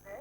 है।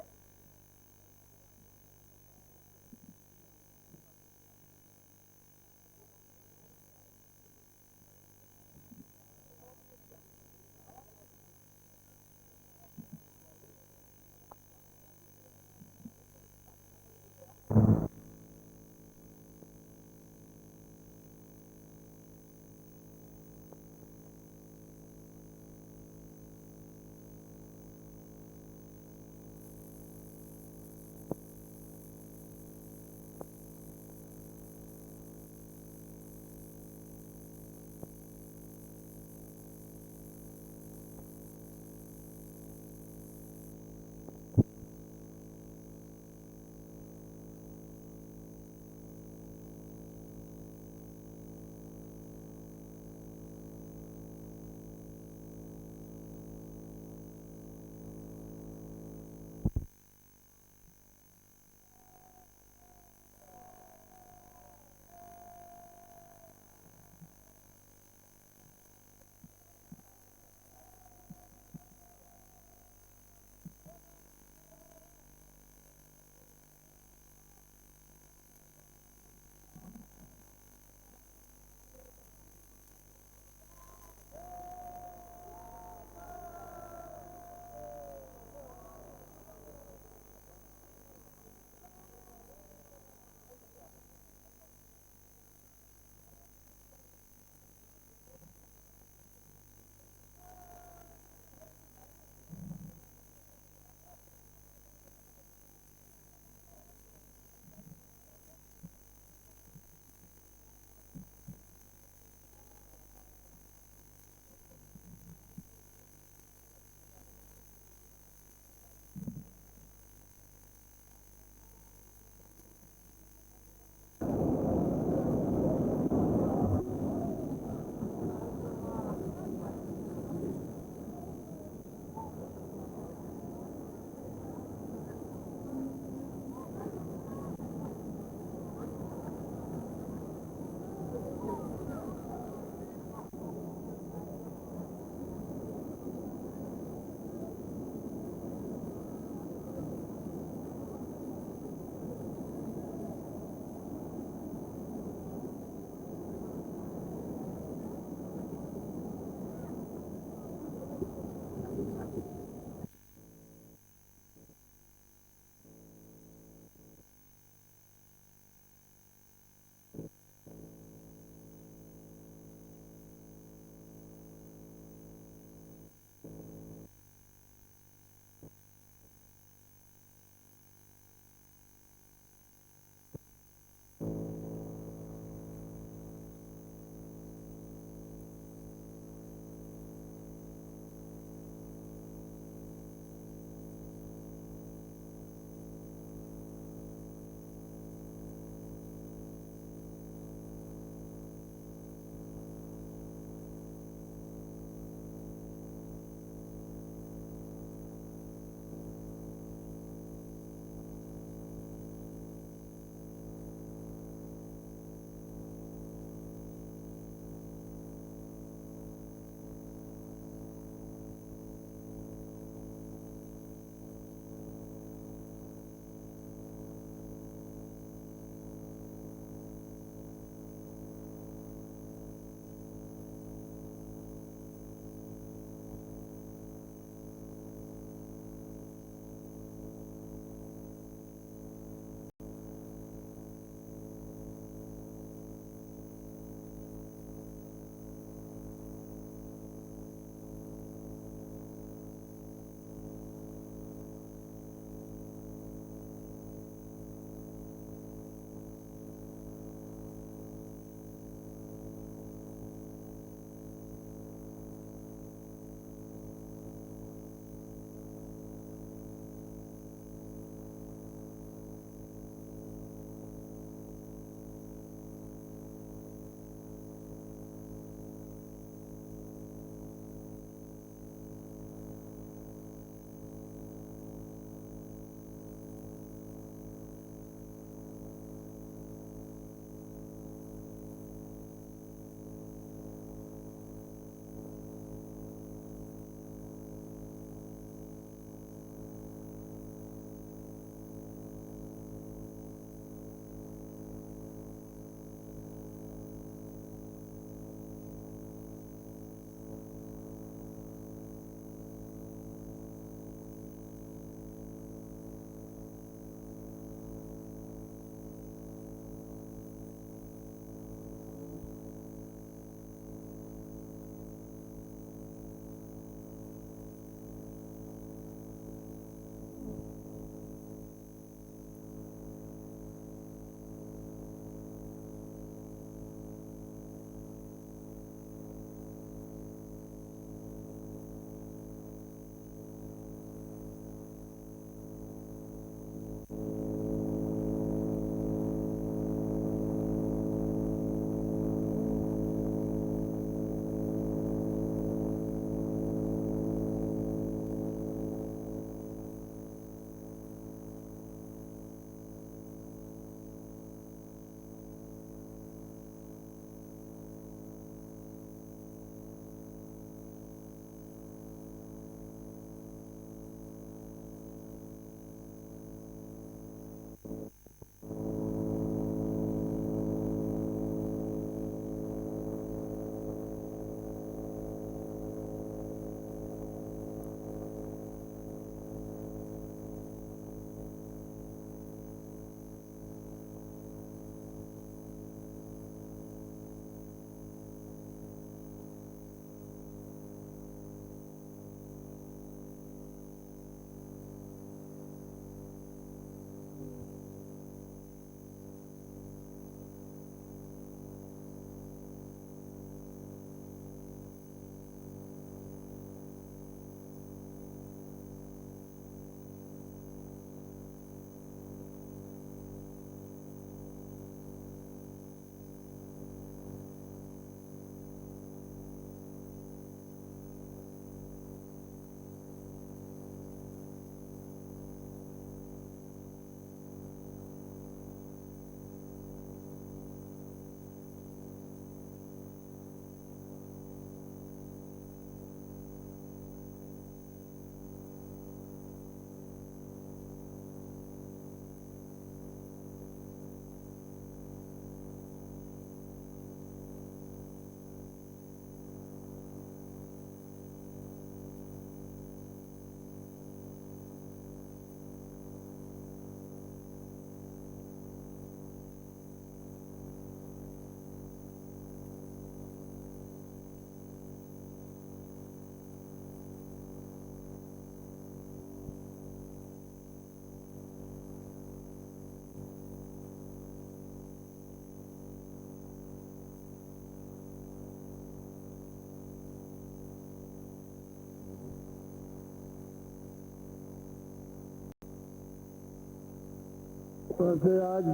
वैसे आज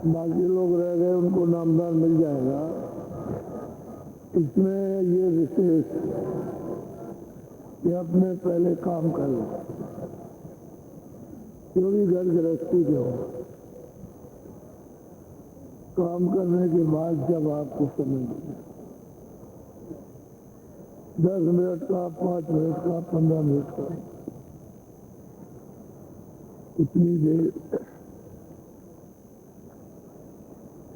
बाकी लोग रह गए, उनको नामदान मिल जाएगा। इसमें ये विशेष कि अपने पहले काम कर लो, जो भी घर गृहस्थी के हो, काम करने के बाद जब आपको समय मिले, 10 मिनट का, 5 मिनट का, 15 मिनट का, उतनी देर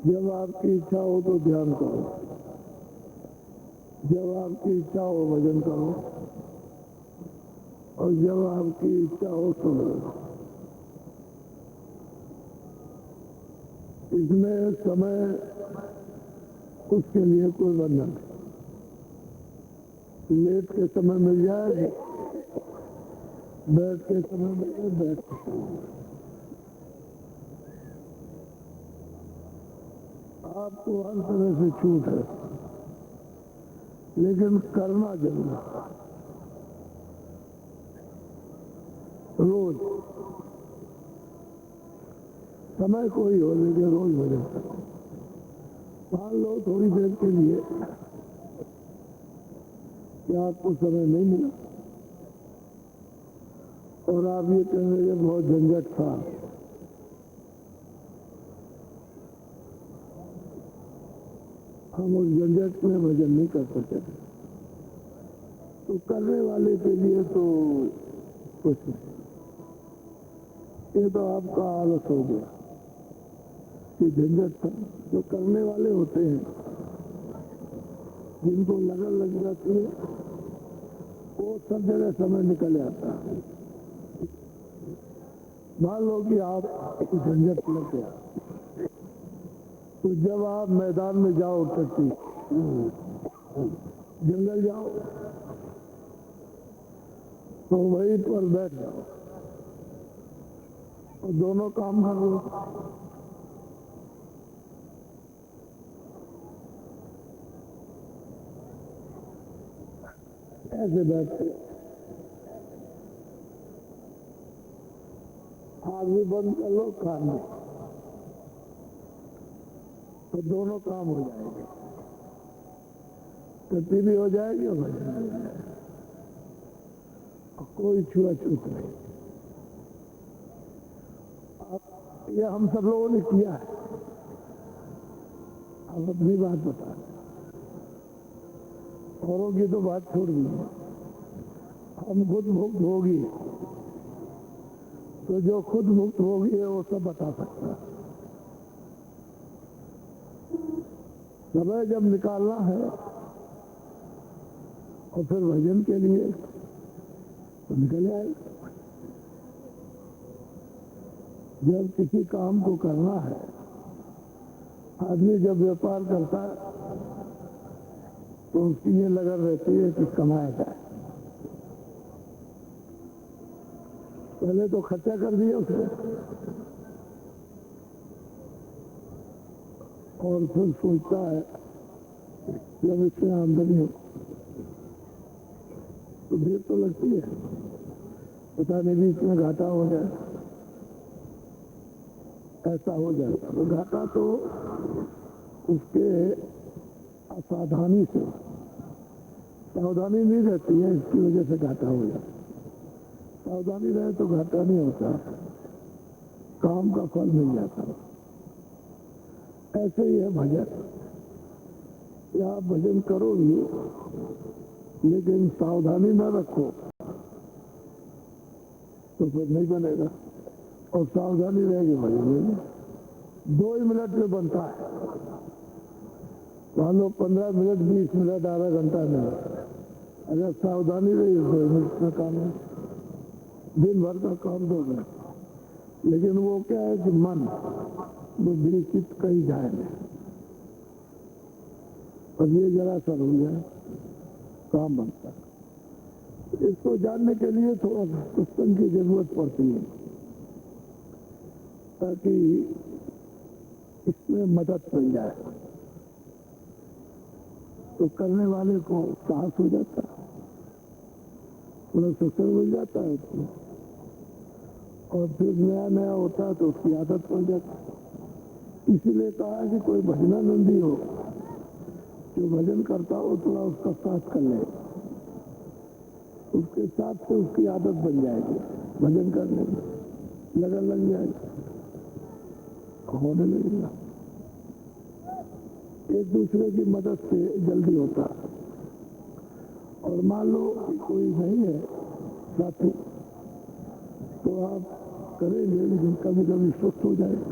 जब आपकी इच्छा हो तो ध्यान करो, जब आपकी इच्छा हो भजन करो, और जब आपकी इच्छा हो सुनो। इसमें समय उसके लिए कोई बंधन नहीं। लेट के समय मिल जाए, बैठ के समय मिले, बैठ के। आपको हर तरह से छूट है, लेकिन करना जरूर। रोज समय कोई हो, लेकिन रोज भजन करो। मान लो थोड़ी देर के लिए कि आपको समय नहीं मिला और आप ये कह रहे हैं बहुत झंझट था, हम उस झंझट में भजन नहीं कर सकते, तो करने वाले के लिए तो कुछ नहीं। ये तो आपका आलस हो गया कि झंझट था। जो करने वाले होते हैं, जिनको लगन लग जाती है, वो सब जगह समय निकल आता है। मान लो कि आप झंझट लग गया, तो जब आप मैदान में जाओ, टट्टी जंगल जाओ, तो वहीं पर बैठ जाओ और दोनों काम कर लो। ऐसे बैठते, आग भी बंद कर लो, कान भी, तो दोनों काम हो जाएंगे। टट्टी भी हो जाएगी और भजन भी हो जाएगा, कोई छुआछूत नहीं। अब यह हम सब लोगों ने किया है। अब अपनी बात बता, औरों की तो बात छोड़ दीजिए, हम खुद मुक्त होगी, तो जो खुद मुक्त होगी है वो सब बता सकता है। समय जब निकालना है और फिर भजन के लिए, तो निकल आएगा। जब किसी काम को करना है, आदमी जब व्यापार करता है, तो उसकी ये लगन रहती है कि कमाया जाए। पहले तो खर्चा कर दिया उसने, और फिर सोचता है जब इसमें आमदनी हो तो देर तो लगती है, पता नहीं बीच में घाटा हो जाए, ऐसा हो जाता। तो घाटा तो उसके असावधानी से, सावधानी नहीं रहती है, इसकी वजह से घाटा हो जाता। सावधानी रहे तो घाटा नहीं होता, काम का फल मिल जाता। ऐसे ही है भजन, या आप भजन करो भी, लेकिन सावधानी न रखो तो फिर नहीं बनेगा। और सावधानी रहेगी भजन में 2 ही मिनट में बनता है। मान लो 15 मिनट, 20 मिनट, आधा घंटा नहीं, अगर सावधानी रही 2 मिनट में काम है। दिन भर का काम 2 मिनट, लेकिन वो क्या है कि मन बुद्धि चित्त कहीं जाए नहीं, और ये जरा सा हो जाए काम बनता है। इसको जानने के लिए थोड़ा सत्संग की जरूरत पड़ती है, ताकि इसमें मदद मिल जाए, तो करने वाले को साहस हो जाता है, थोड़ा सत्संग मिल जाता है उसको, और फिर नया नया होता है तो उसकी आदत पड़ जाती। इसीलिए कहा कि कोई भजनानंदी हो, जो भजन करता हो थोड़ा उसका साथ कर ले, उसके साथ से उसकी आदत बन जाएगी, भजन करने में लगन लग जाएगी, होने लगेगा। एक दूसरे की मदद से जल्दी होता है। और मान लो कोई नहीं है साथी, तो आप करेंगे लेकिन कभी कभी सुस्त हो जाएगा।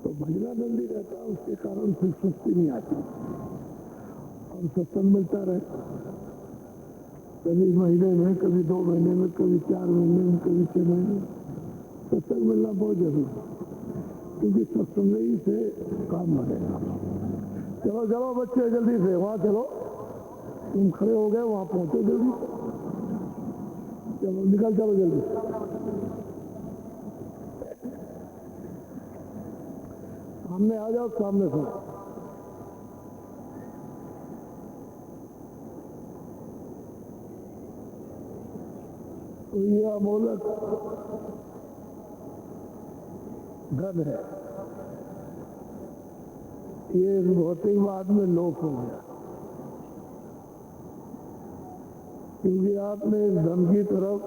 तो भजनानंदी रहता है, उसके कारण फिर सुस्ती नहीं आती और सत्संग मिलता रहे। कभी महीने में, कभी 2 महीने में, कभी 4 महीने में, कभी 6 महीने में सत्संग मिलना बहुत जरूरी है, क्योंकि सत्संग ही से काम बनेगा। चलो चलो बच्चे जल्दी से वहां चलो, तुम खड़े हो गए, वहां पहुंचो जल्दी, चलो निकल चलो जल्दी। सामने आ जाओ, सामने से। तो ये अमोलक धन है, ये भौतिकवाद में लोप हो गया, क्योंकि आपने इस धन की तरफ,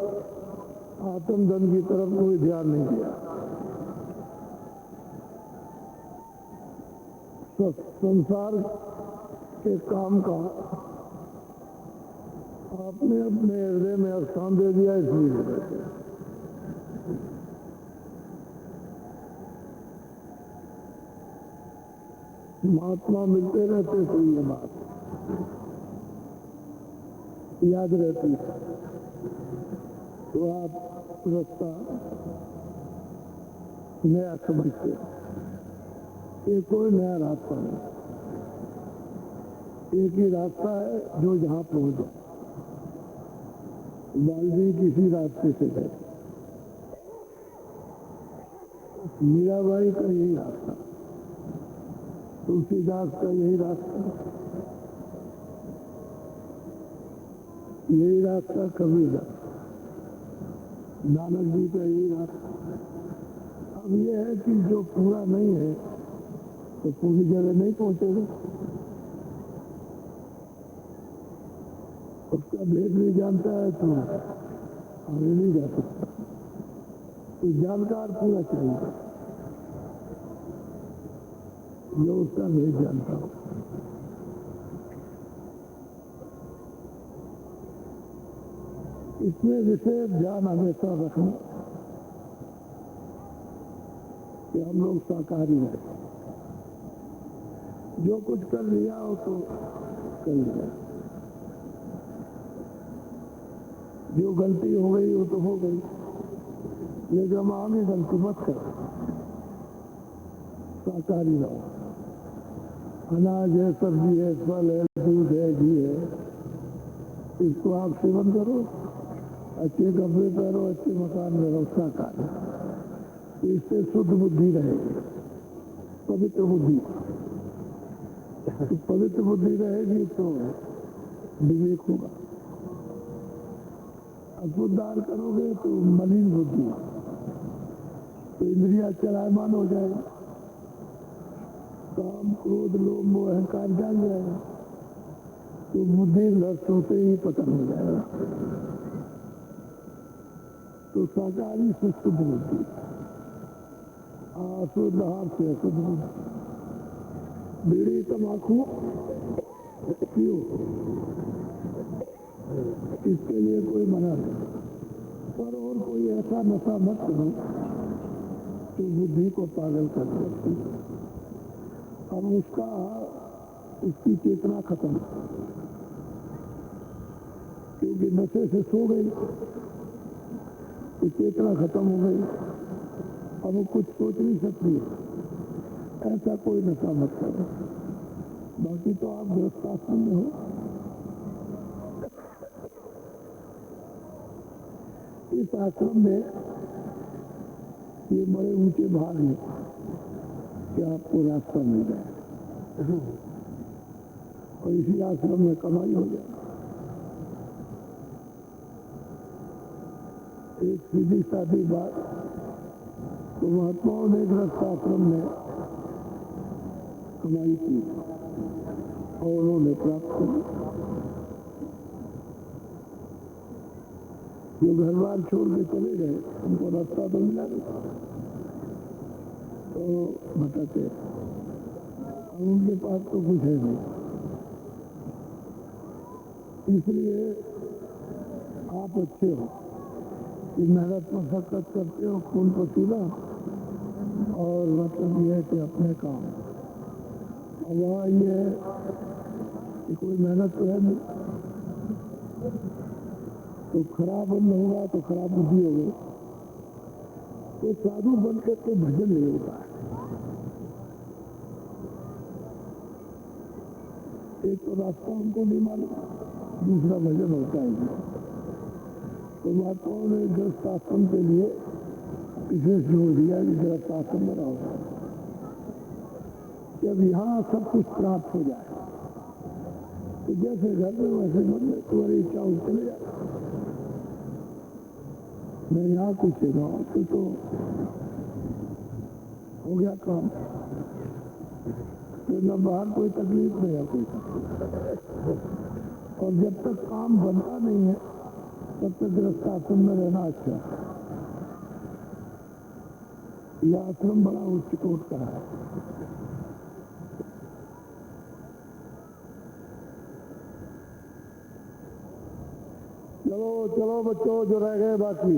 आत्म धन की तरफ कोई ध्यान नहीं दिया। संसार के काम का आपने अपने हृदय में स्थान दे दिया, इसलिए महात्मा मिलते रहते तो ये बात याद रहती, तो आप रास्ता नया समझते। ये कोई नया रास्ता नहीं, एक ही रास्ता है जो जहां पहुंच जाए। वाल्मीकि किसी रास्ते से गए, मीराबाई का यही रास्ता, तुलसीदास का यही रास्ता, यही रास्ता कबीरदास, नानक जी का यही रास्ता। अब यह है कि जो पूरा नहीं है तो पूरी जगह नहीं पहुंचेगा, उसका भेद नहीं जानता है तो आगे नहीं जा सकता। तो जानकार पूरा चाहिए, जो उसका भेद जानता हो। इसमें विशेष ध्यान हमेशा रखना कि हम लोग शाकाहारी रहे। जो कुछ कर लिया हो तो कर लिया, जो गलती हो गई वो तो हो गई, लेकिन हम आगे गलती मत करो, शाकाहारी रहो। अनाज है, सब्जी है, फल है, दूध है, घी है, इसको आप सेवन करो, अच्छे कपड़े पहनो, अच्छे मकान में रहो, शाकाहारी। इससे शुद्ध बुद्धि रहेगी, पवित्र बुद्धि। तो पवित्र बुद्धि रहेगी तो विवेक होगा। अशुद्ध दान करोगे तो मलिन बुद्धि, तो इंद्रिया चलायमान हो जाएगा, काम क्रोध लोभ मोह अहंकार जाग जाएगा, तो बुद्धि नष्ट होते ही पतन हो जाएगा। तो शाकाहारी से शुद्ध बुद्धि, अशुद्ध आहार से अशुद्ध बुद्धि। बीड़ी तम्बाकू पियो, इसके लिए कोई मना नहीं, पर और कोई ऐसा नशा मत करो जो बुद्धि को पागल कर देती। अब उसकी चेतना खत्म, क्योंकि नशे से सो गई तो चेतना खत्म हो गई, अब वो कुछ सोच नहीं सकती। ऐसा कोई नशा मत करो। बाकी तो आप गृहस्थाश्रम में हो, इस आश्रम में ये बड़े ऊंचे भाग हैं कि आपको रास्ता मिल जाए और इसी आश्रम में कमाई हो जाए। एक सीधी सादी बात, तो महात्माओं ने गृहस्थाश्रम में कमाई की और उन्होंने प्राप्त करी। जो घर बार छोड़ के चले गए उनको रास्ता तो मिला नहीं, तो बताते अब उनके पास तो कुछ है नहीं। इसलिए आप अच्छे हो कि मेहनत मशक्कत करते हो, खून पसीना, और मतलब ये है कि अपने काम। अब वहाँ ये है कि कोई मेहनत तो है नहीं, तो खराब अन्न होगा तो खराब बुद्धि होगी, तो साधु बन करके भजन नहीं होता है। एक तो रास्ता उनको नहीं मालूम, दूसरा भजन होता है। तो महात्माओं ने गृहस्थाश्रम के लिए विशेष जोर दिया कि गृहस्थाश्रम में रहो, जब यहाँ सब कुछ प्राप्त हो जाए तो जैसे घर में वैसे मन में तुम्हारी इच्छा हो चले जाए। मैं यहाँ कुछ गाँव तो हो गया काम, तो न बाहर कोई तकलीफ नहीं है कोई तकलीफ। और जब तक काम बनता नहीं है तब तक गृहस्थाश्रम में रहना अच्छा है। यह आश्रम बड़ा उच्च कोट का है। चलो चलो बच्चों, जो रह गए बाकी।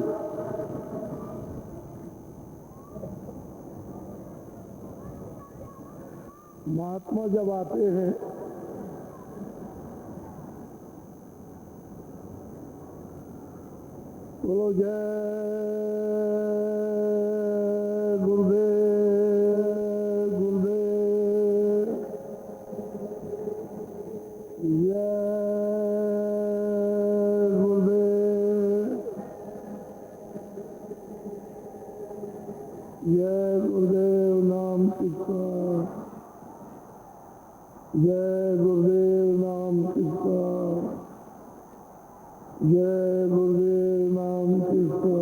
महात्मा जब आते हैं बोलो जय गुरुदेव, गुरुदेव जय गुरुदेव, जय गुरुदेव नाम किसका, जय गुरुदेव नाम किसका, जय गुरुदेव नाम किसका।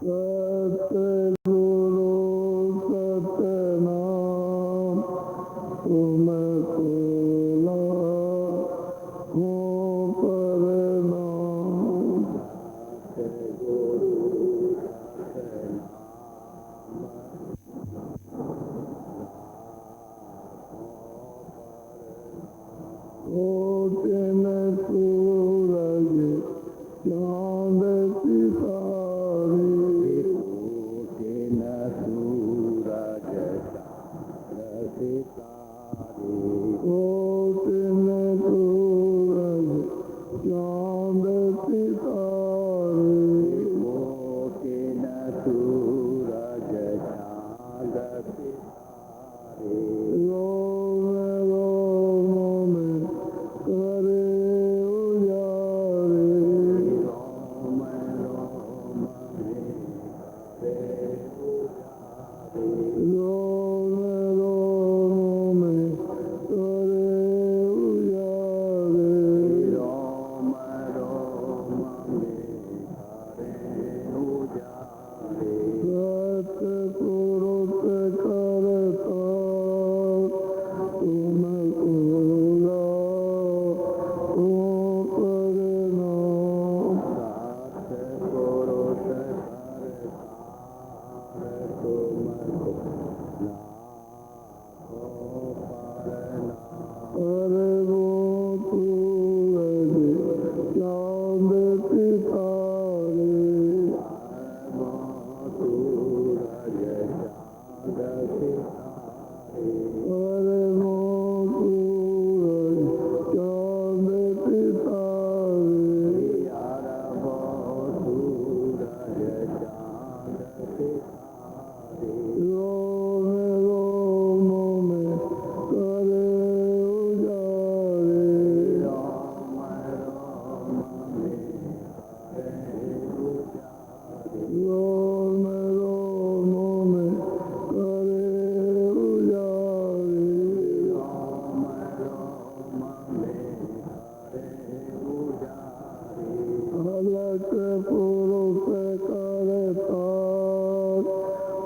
सत्य गुरु सत्य नाम तुमको लाखों प्रणाम। कोटिन सूरज चांद सितारे, कोटिन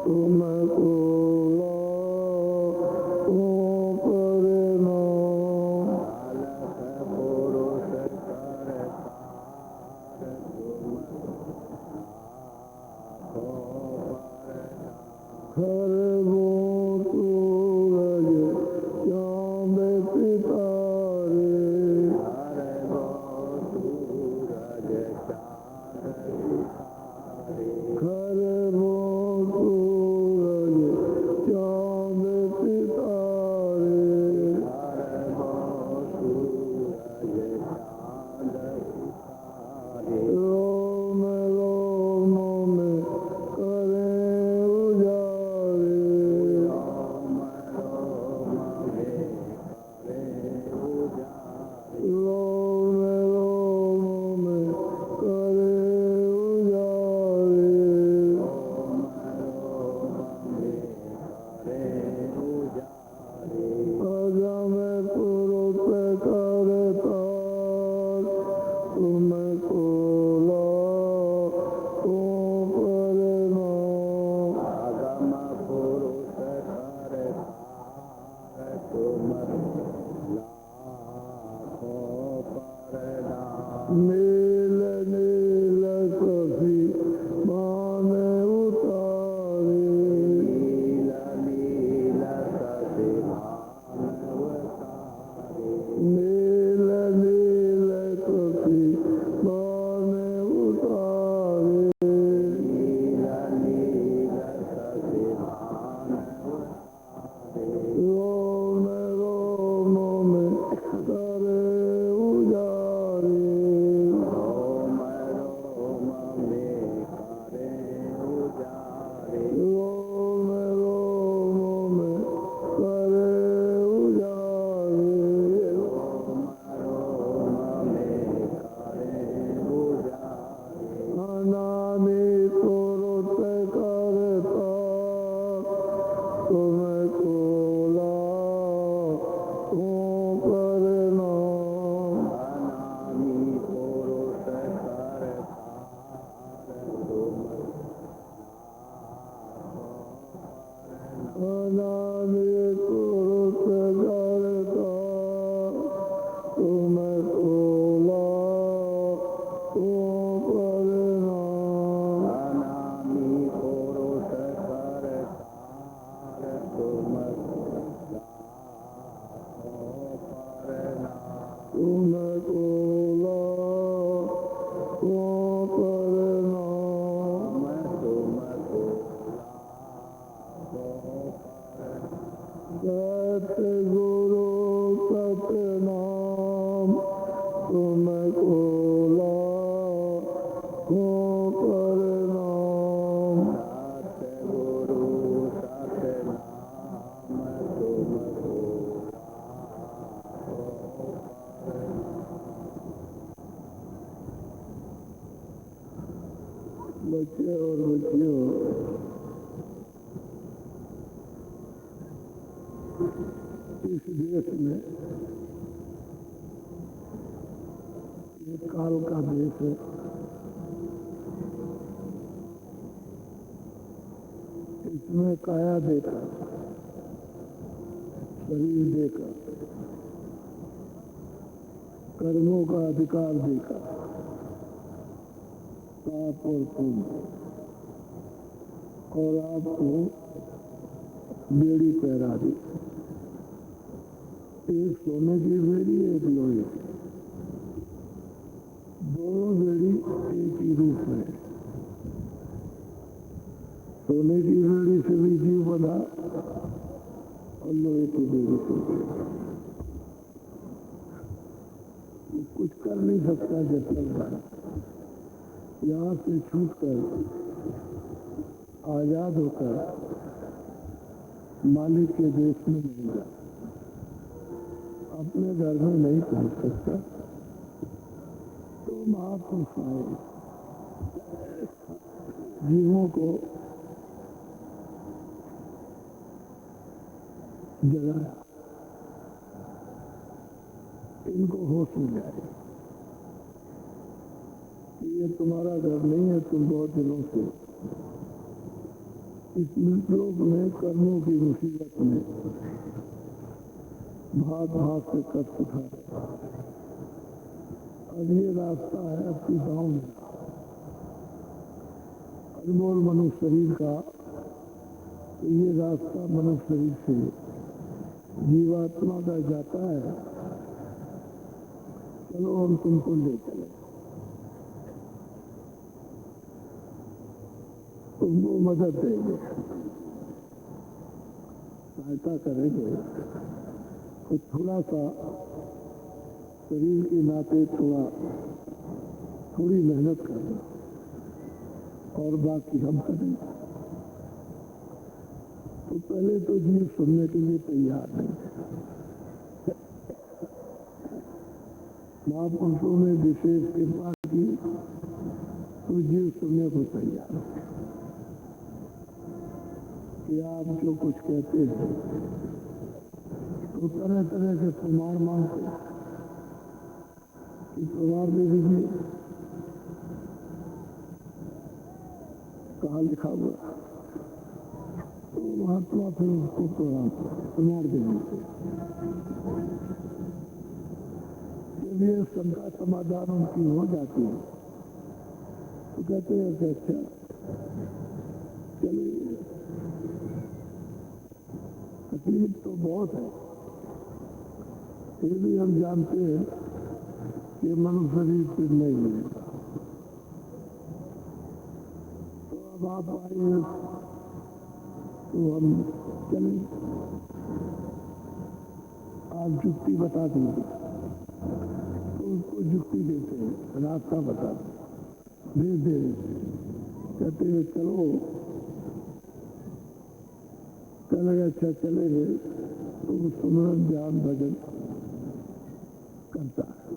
तुमको नील नील कभी मान उतारे नील नील कभी मान उतारे नील नील कभी मान उतारे नील नील कभी मान उतारे रोम रोम में करे उजारे सतगुरु सतनाम तुमको लाखों प्रणाम सतगुरु सतनाम तुमको बच्चे और बच्चियों इस देश में ये काल का देश है। इसमें काया देखा, शरीर देखा, कर्मों का अधिकार देखा, पाप और पुण्य, और आपको बेड़ी पहरा दी। एक सोने की बेड़ी, एक लोहे की, दोनों बेड़ी एक ही रूप में। सोने की बेड़ी से भी जीव बना और लोहे की बेड़ी से कुछ कर नहीं सकता। जब तक बना यहाँ से छूटकर आजाद होकर मालिक के देश में नहीं जा, अपने घर में नहीं पहुंच सकता। तो महापुरुष आए, जीवों को जगाया, इनको होश में आए। ये तुम्हारा घर नहीं है, तुम बहुत दिनों से इस मृतलोक में कर्मों की मुसीबत में भाग भाग से कष्ट उठा रहे। अब ये रास्ता है अपनी गाँव में अनमोल मनुष्य शरीर का। तो ये रास्ता मनुष्य शरीर से जीवात्मा का जाता है। चलो हम तुमको ले चले, तुमको मदद देंगे, सहायता करेंगे। तो थोड़ा सा शरीर के नाते थोड़ी मेहनत करना और बाकी हम करेंगे। तो पहले तो जीव सुनने के लिए तैयार नहीं है। महापुरुषों ने विशेष कृपा की तो जीव सुनने को तैयार है कि आप जो कुछ कहते हैं। तो तरह तरह के प्रमाण मांगते कि प्रमाण दे दीजिए, कहाँ लिखा हुआ। तो महात्मा फिर उसको प्रमाण दे दीजिए। जब ये शंका समाधान उनकी हो जाती है तो कहते हैं कि अच्छा चलिए, तकलीफ तो बहुत है, फिर भी हम जानते हैं कि मनुष्य शरीर फिर नहीं मिलेगा। तो अब आप आए तो हम चलें, आप जुक्ति बता दीजिए। तो उसको जुक्ति देते हैं, रास्ता बता दे दे कहते हैं चलो चलेंगे। अच्छा चलेंगे तो सुमरन ध्यान भजन करता है।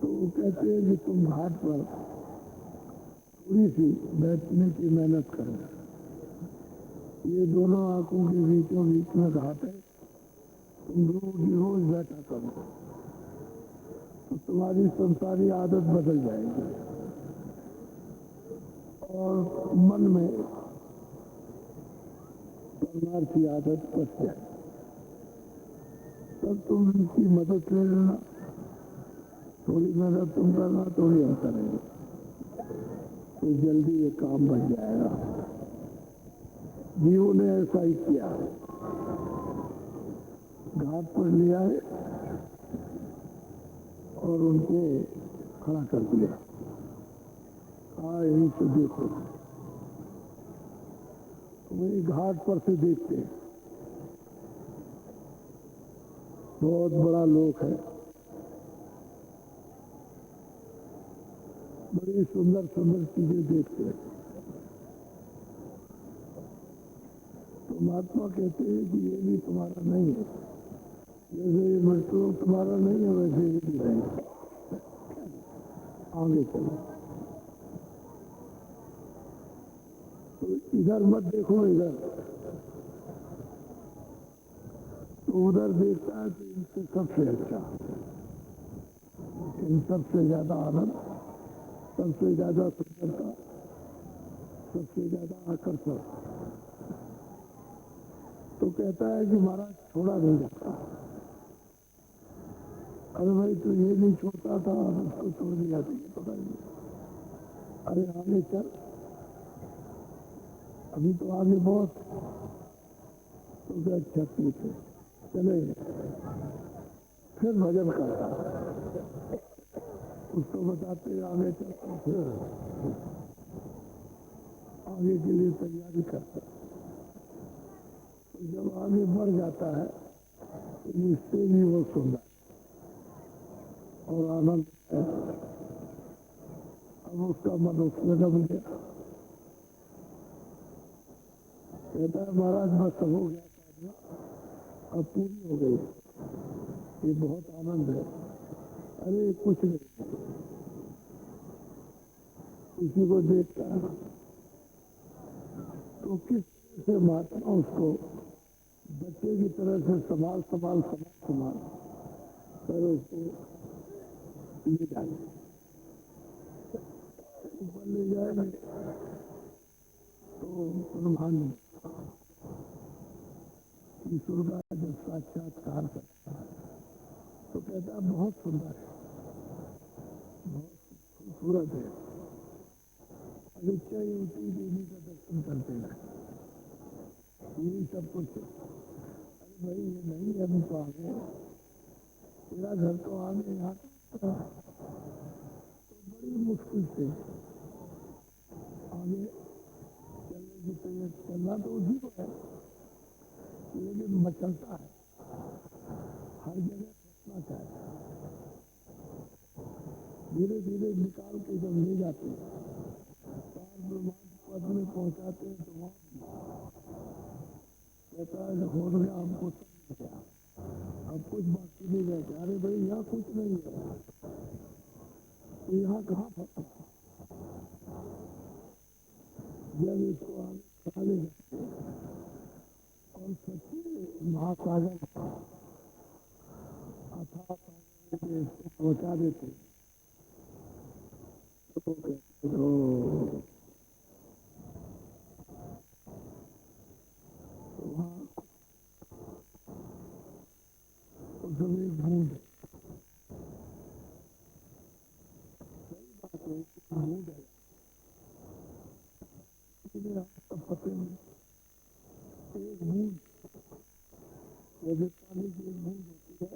तो वो कहते हैं कि तुम घाट पर थोड़ी सी बैठने की मेहनत करो। ये दोनों आंखों के बीचों बीच में घाट है, तुम रोज बैठा करो तो तुम्हारी संसारी आदत बदल जाएगी और मन में परमार्थी आदत बच जाए। तब तुम इनकी मदद ले लेना, थोड़ी मेहनत तुम करना, थोड़ी हम करेंगे, तो जल्दी ये काम बन जाएगा। जीवों ने ऐसा ही किया, घाट पर ले आए और उनको खड़ा कर दिया। यहीं से देखो, वही घाट पर से देखते हैं, बहुत बड़ा लोक है, बड़ी सुंदर सुंदर चीजें देखते हैं। तो महात्मा कहते हैं कि ये भी तुम्हारा नहीं है, जैसे ये मृत्यु तुम्हारा नहीं है वैसे ये भी नहीं। आगे चलो, तो इधर मत देखो, इधर तो उधर देखता है तो इनसे सबसे अच्छा, इन सबसे ज्यादा आनंद, सबसे ज्यादा सुंदरता, सबसे ज्यादा आकर्षण। तो कहता है कि महाराज छोड़ा नहीं जाता। अरे भाई तू ये नहीं छोड़ता था, उसको छोड़ दिया था, ये पता नहीं। अरे आगे चल, अभी तो आगे बहुत। तो क्या अच्छा ठीक है, चले। फिर भजन करता, उसको बताते आगे चलता, फिर आगे के लिए तैयारी करता। तो जब आगे बढ़ जाता है तो इससे भी वो सुंदर और आनंद है। अब उसका मन उसमें दब गया, कहता है महाराज बस हो गया साधना, अब पूरी हो गई, ये बहुत आनंद है। अरे कुछ नहीं, किसी को देखता है तो किस से महात्मा उसको बच्चे की तरह से संभाल कर उसको ले जाए। ऊपर ले जाएंगे तो ब्रह्मांड ईश्वर का जब साक्षात्कार करता है तो कहता है बहुत सुंदर है, बहुत खूबसूरत है, अगर चाहिए उसी देवी का दर्शन करते हैं, यही सब कुछ है। अरे भाई ये नहीं है, अभी तो आगे तेरा घर तो आगे यहाँ तो बड़ी मुश्किल से आगे चलने की तैयारी, चलना तो उसी को है लेकिन मचलता है, हर जगह फंसना चाहता है, धीरे धीरे निकाल के जब ले जाते हैं पार ब्रह्मांड पद में पहुंचाते हैं तो वहां कहता है हो गया, हमको सब मिल गया, अब कुछ बाकी नहीं रह गया। अरे भाई यहाँ कुछ नहीं है, तो यहाँ कहाँ फंसा, जब इसको खा ले जाते और सच्चे महासागर अथाह सागर इसको पहुंचा देते तो कहते हो वहाँ सब एक बूंद है, सही बात है, बूंद है, इसलिए हम सब पते में एक बूंद जैसे पानी की एक बूंद होती है,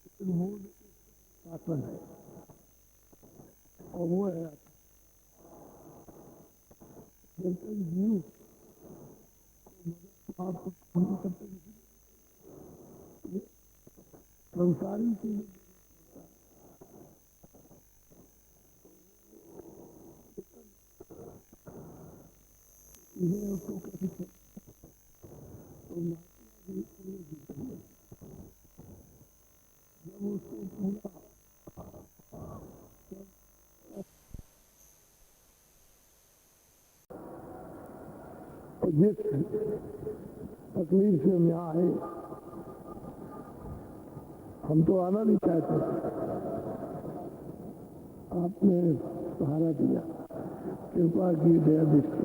लेकिन बूंद शासन है और वो है जब तक जीव आपको नहीं करते संसारी चीज इन्हें उसको कैसे तो जब उसको पूरा और जिस तकलीफ से हम यहाँ आए, हम तो आना नहीं चाहते, आपने सहारा दिया, कृपा की, दया दृष्टि,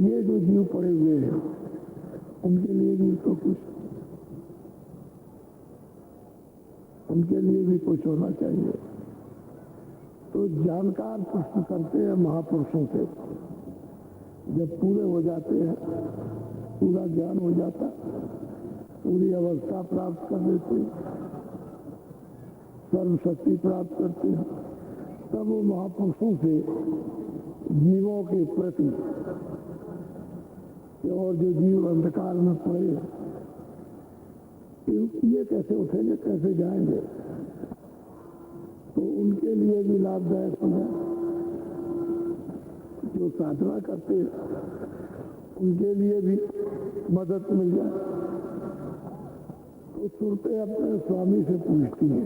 ये जो जीव पड़े हुए हैं उनके लिए भी तो कुछ, उनके लिए भी कुछ होना चाहिए। तो जानकार प्रश्न करते हैं महापुरुषों से, जब पूरे हो जाते हैं, पूरा ज्ञान हो जाता, पूरी अवस्था प्राप्त कर लेते हैं, सर्वशक्ति प्राप्त करते हैं, तब वो महापुरुषों से जीवों के प्रति और जो जीव अंधकार में पड़े ये कैसे उठेंगे, कैसे जाएंगे, तो उनके लिए भी लाभदायक हो जाए। जो साधना करते हैं उनके लिए भी मदद मिल जाए। तो सुरते अपने स्वामी से पूछती है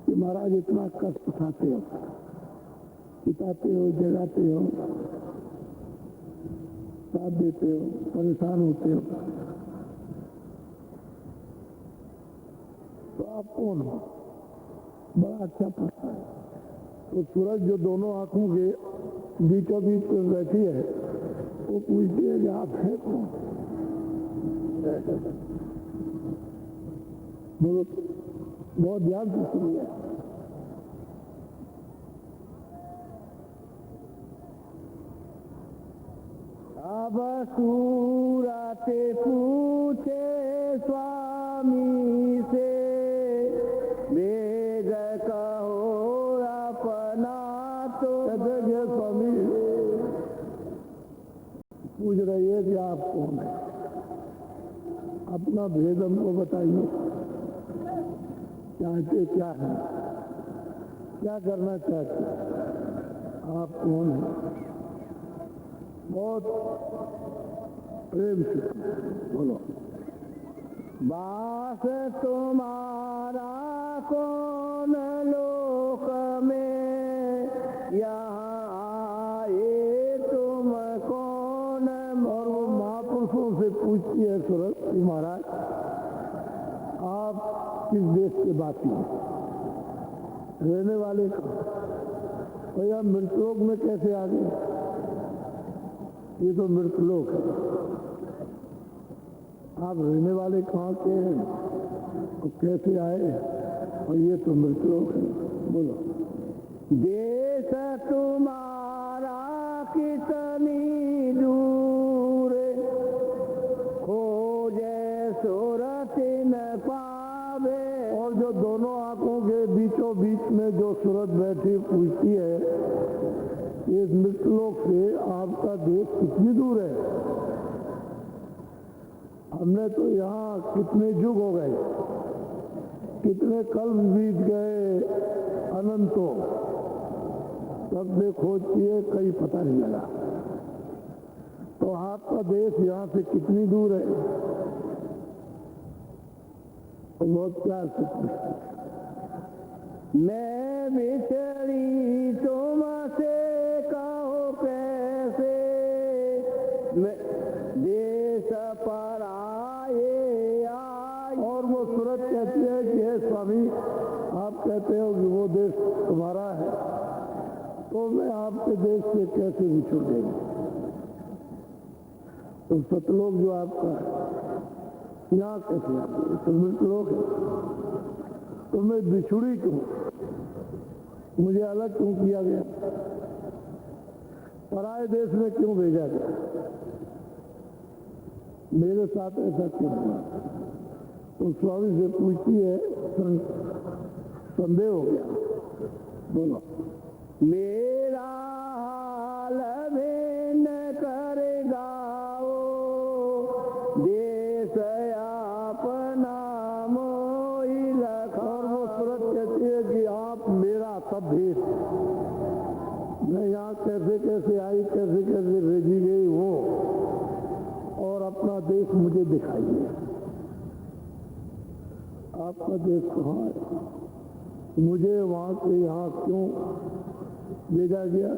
कि महाराज इतना कष्ट उठाते हो, चिताते हो, जगाते हो, साथ देते हो, परेशान होते हो, तो आप कौन हो? बड़ा अच्छा प्रश्न है। तो सूरज जो दोनों आंखों के बीचों बीच में बैठी है वो पूछती है कि आप हैं कौन? बहुत ध्यान से सुनिए। अब सूरते पूछे स्वामी से, वेद कहो अपना तो स्वामी पूछ रही है कि आप कौन है, अपना भेद हमको बताइए, चाहते क्या है, क्या करना चाहते, आप कौन है? बहुत प्रेम से बोलो। वास तुम्हारा कौन लोक में, यहाँ आए तुम कौन? और वो महापुरुषों से पूछती है सरस्वती महाराज, आप किस देश के वासी हैं, रहने वाले कहाँ? भैया मृतलोक में कैसे आ गए? ये तो मृतलोक है। आप रहने वाले कहाँ के हैं तो कैसे आए? और ये तो मृतलोक है। बोलो, देश तुम्हारा कितनी दूर, खोजे सूरत न पावे। और जो दोनों आंखों के बीचों बीच में जो सूरत बैठी पूछती है, इस मृतलोक से आपका देश कितनी दूर है? हमने तो यहाँ कितने युग हो गए, कितने कल्प बीत गए, अनंतों, तब से खोज किए, कहीं पता नहीं लगा। तो आपका देश यहाँ से कितनी दूर है? तो बहुत प्यार से पूछते, मैं बिछड़ी तुमसे कहो कैसे, देश पर आए आए। और वो सूरत कहती है कि हे स्वामी, आप कहते हो कि वो देश तुम्हारा है, तो मैं आपके देश से कैसे बिछुड़ गई? तो सतलोक जो आपका है, यहाँ कैसे आ गई? तो मृतलोक है, तो मैं बिछुड़ी क्यों? मुझे अलग क्यों किया गया? पराये देश में क्यों भेजा गया? मेरे साथ ऐसा क्यों हुआ? तो स्वामी से पूछती है, संदेह हो गया। बोलो, मेरा हाल भिन्न करेगा देश अपना मोहि लखा। और वो सूरत कहती है कि आप मेरा सब भेद, मैं यहाँ कैसे कैसे आई, कैसे कैसे भेजी गई वो, और अपना देश मुझे दिखाइए। आपका देश कहाँ है? मुझे वहां से यहाँ क्यों भेजा गया?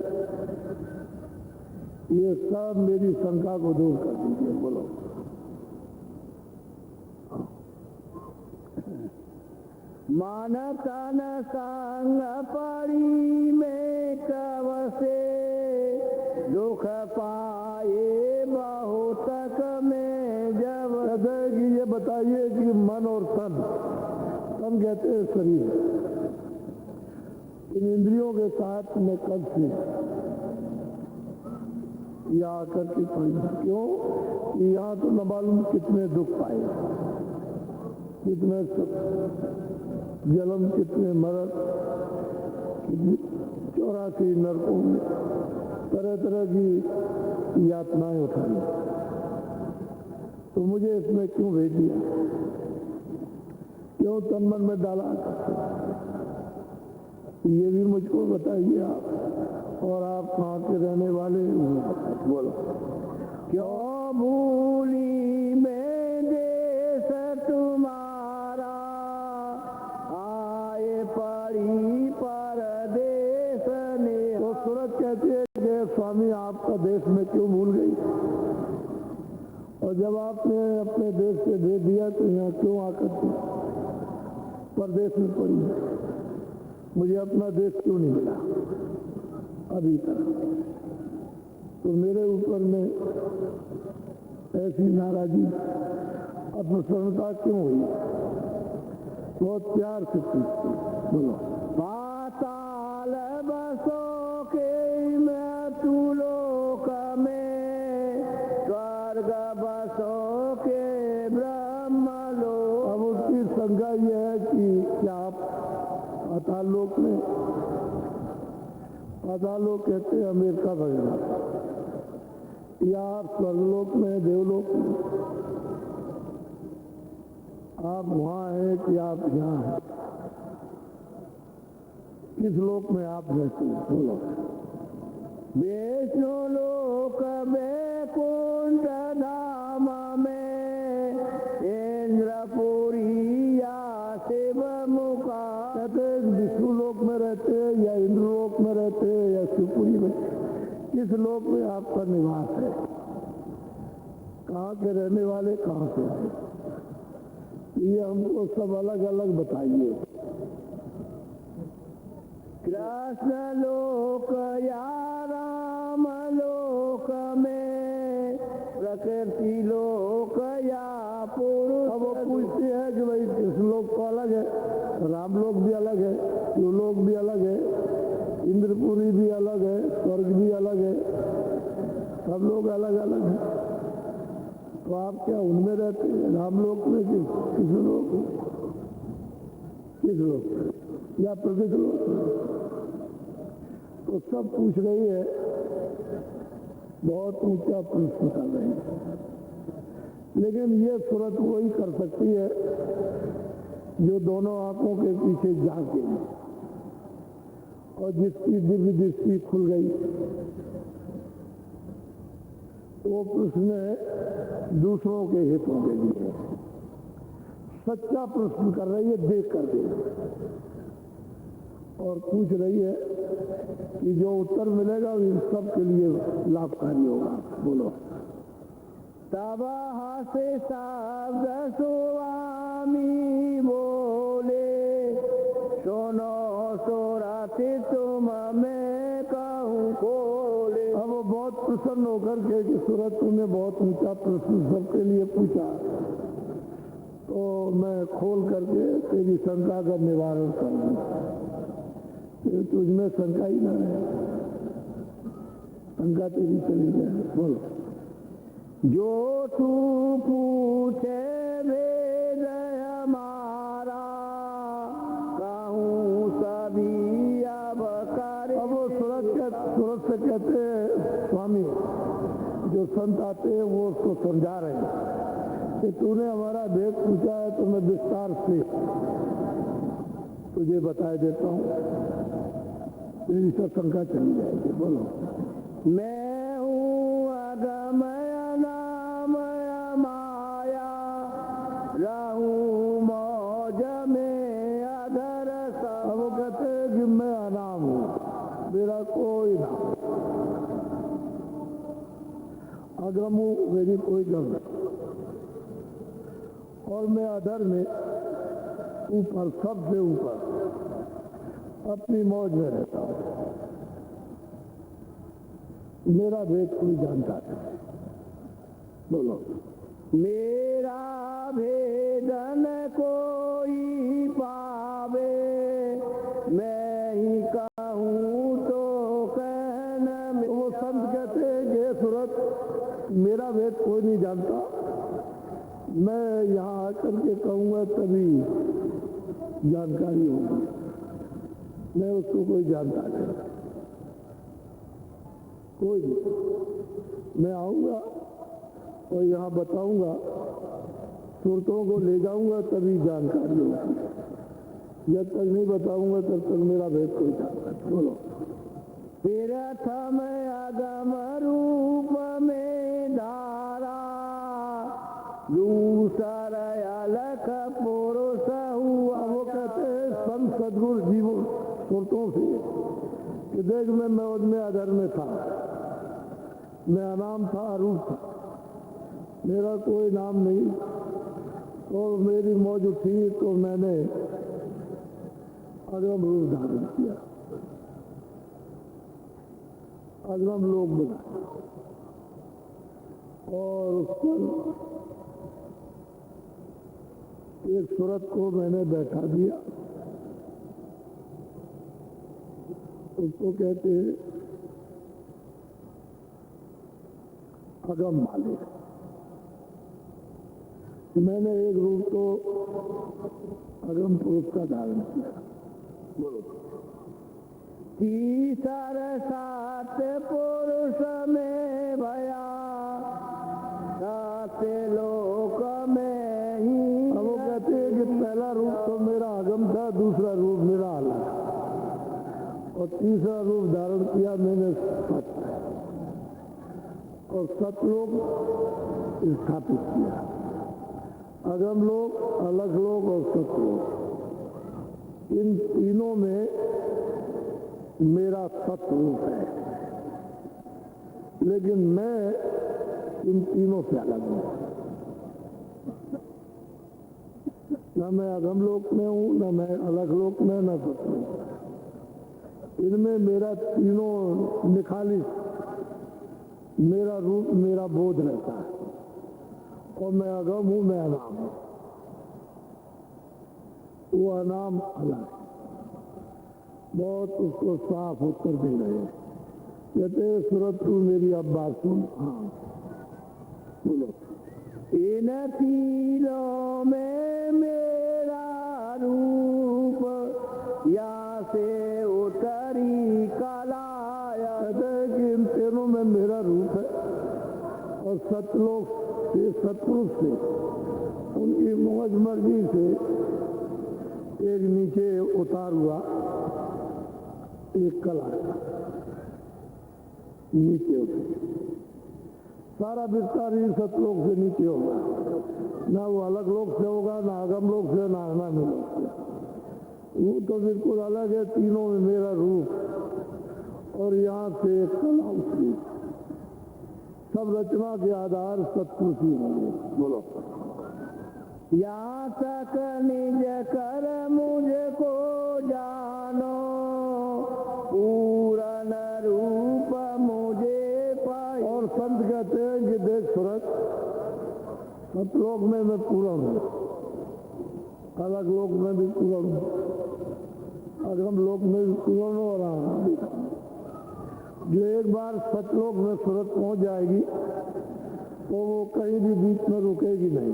ये सब मेरी शंका को दूर कर दीजिए। बोलो, मन तन संग पड़ी में कब से, दुख पाए बहुतक में जब। कि ये बताइए कि मन और तन, तन कहते हैं शरीर, इन इंद्रियों के साथ में कब से या आकर के पड़ी? क्यों कि यहाँ तो न मालूम कितने दुख पाए, कितने जन्म, कितने मरण, 84 नरकों में तरह तरह की यातनाएं उठाई। तो मुझे इसमें क्यों भेज दिया? क्यों तन मन में डाला? ये भी मुझको बताइए आप। और आप कहाँ के रहने वाले? बोलो, क्यों भूली में देश तुम्हारा, आए पड़ी परदेश ने। तो सूरत कहती है कि स्वामी आपका देश में क्यों भूल गई? और जब आपने अपने देश से भेज दिया तो यहाँ क्यों आकर के परदेश में पड़ी? मुझे अपना देश क्यों नहीं मिला अभी तक? तो मेरे ऊपर में ऐसी नाराजगी, अप्रसन्नता क्यों हुई? बहुत प्यार से पूछती। बोलो, पाताल बसो के मृत्यु लोक में, स्वर्ग बसो के ब्रह्म लोक। अब उसकी शंका यह है कि क्या आप पाताल लोक में, पाताल लोक कहते हैं अमेरिका वगैरह, या आप स्वर्गलोक में, देवलोक में, आप वहां हैं कि आप यहाँ हैं? किस लोक में आप रहते हैं? बोलो, विष्णु लोक वैकुंठ धाम में, इंद्रपुरी या शिव मुका। कहते हैं विष्णु लोक में रहते हैं या इंद्र लोक में रहते हैं या शिवपुरी में? किस लोक में आपका निवास है? कहाँ के रहने वाले, कहाँ से आए? ये हमको सब अलग अलग बताइए। कृष्ण लोक या राम लोक में, प्रकृति लोक या पुरुष। अब वो पूछते हैं कि भाई कृष्ण लोक तो अलग है, राम लोक भी अलग है, शिव लोक भी अलग है, इंद्रपुरी भी अलग है, स्वर्ग भी अलग है, सब लोग अलग अलग हैं। तो आप क्या उनमें रहते हैं, राम लोक में कि कृष्ण लोक में? किस लोक या प्रकृति लोक? तो सब पूछ रही है, बहुत ऊंचा प्रश्न कर रही है। लेकिन ये सूरत वही कर सकती है जो दोनों आंखों के पीछे झांके और जिसकी दिव्य दृष्टि खुल गई। वो प्रश्न है दूसरों के हितों के लिए, सच्चा प्रश्न कर रही है देख करके, और पूछ रही है कि जो उत्तर मिलेगा वो इन सब के लिए लाभकारी होगा। बोलो। तब हसे शब्द स्वामी बोले, सुनो सुरति तुम मैं कहूँ खोले। अब वो बहुत प्रसन्न होकर के कि सूरत तूने बहुत ऊंचा प्रश्न सबके लिए पूछा, तो मैं खोल करके तेरी शंका का निवारण कर दूं। तुझमें शंका ही ना है, शंका तेरी चली जाए। बोलो। जो तू पूछे वेद हमारा, कहूँ सभी अब करे। अब वो सूरत से कहते हैं स्वामी, जो संत आते हैं वो उसको समझा रहे हैं कि तूने हमारा भेद पूछा है तो मैं विस्तार से तुझे बता देता हूँ, तेरी सब शंका चली जाएगी। बोलो। मैं हूँ अगमय नाम माया, रहूं मौज में अधर सा। अब वो कहते हैं कि मैं अनाम हूँ, मेरा कोई नाम, अगम हूँ, मेरी कोई गम नहीं, और मैं अधर में ऊपर, सबसे ऊपर अपनी मौज में रहता हूँ। मेरा भेद कोई जानता नहीं। बोलो। मेरा भेदन कोई पावे, मैं ही कहूँ तो कहना। वो संत कहते हैं कि हे सूरत, मेरा भेद कोई नहीं जानता, मैं यहाँ आकर के कहूँगा तभी जानकारी होगी, मैं उसको कोई जानता नहीं, कोई नहीं। मैं आऊँगा और यहाँ बताऊँगा, सूरतों को ले जाऊँगा तभी जानकारी होगी, जब तक नहीं बताऊँगा तब तक मेरा भेद कोई जानता नहीं। बोलो। प्रथम अगम रूप में धारा, दूसर अलख पुरुष हुआ। वो कहते हैं संत सदगुरु जीवों सूरतों से कि देख मैं मौज में अधर में था, मैं अनाम था, अरूप था, मेरा कोई नाम नहीं, और मेरी मौज उठी तो मैंने अगम रूप धारण किया, अगम लोग बनाए, और उस पर एक सूरत को मैंने बैठा दिया, उसको कहते हैं अगम मालिक। मैंने एक रूप तो अगम पुरुष का धारण किया। बोलो। तीसर सात पुरुष में भया, सात लोक में ही। अब वो कहते हैं कि पहला रूप तो मेरा अगम था, दूसरा रूप मेरा अलग, और तीसरा रूप धारण किया मैंने सत्य, और सतलोक स्थापित किया। अगम लोक, अलग लोक और सतलोक, इन तीनों में मेरा सतरूप है, लेकिन मैं इन तीनों से अलग हूं। न मैं अगम लोक में हूं, न मैं अलग लोक में, न सतलोक। इनमें मेरा तीनों निखालिस, मेरा रूप मेरा बोध रहता है, और मैं अगम हूं, मैं अनाम हूं। वो अनाम अलग है। बहुत उसको साफ उत्तर दे रहे हैं। कहते सूरत तू मेरी अब बात सुन। हाँ बोलो। इन तीनों में मेरा रूप या से उतरी कलाया। कहते हैं कि इन तीनों में मेरा रूप है, और सतलोक से सतपुरुष से उनकी मौज मर्जी से एक नीचे उतार हुआ एक कला नीचे उतरी। सारा विस्तार ही सतलोक से नीचे होगा, ना वो अलग लोक से होगा, ना अगम लोक से, ना अनामी लोक से। वो तो बिल्कुल अलग है। तीनों में मेरा रूप, और यहाँ से एक कला उतरी। सब रचना के आधार सतपुरुष ही होंगे। बोलो। यहाँ तक निज कर मुझको जानो, पूरन रूप मुझे पाई। और संत कहते हैं कि देख सूरत, सतलोक में मैं पूर्ण हूँ, अलग लोक में भी पूर्ण हूँ, अगम लोक में भी पूर्ण हूँ, और अनाम भी। जो एक बार सतलोक में सूरत पहुंच जाएगी तो वो कहीं भी बीच में रुकेगी नहीं।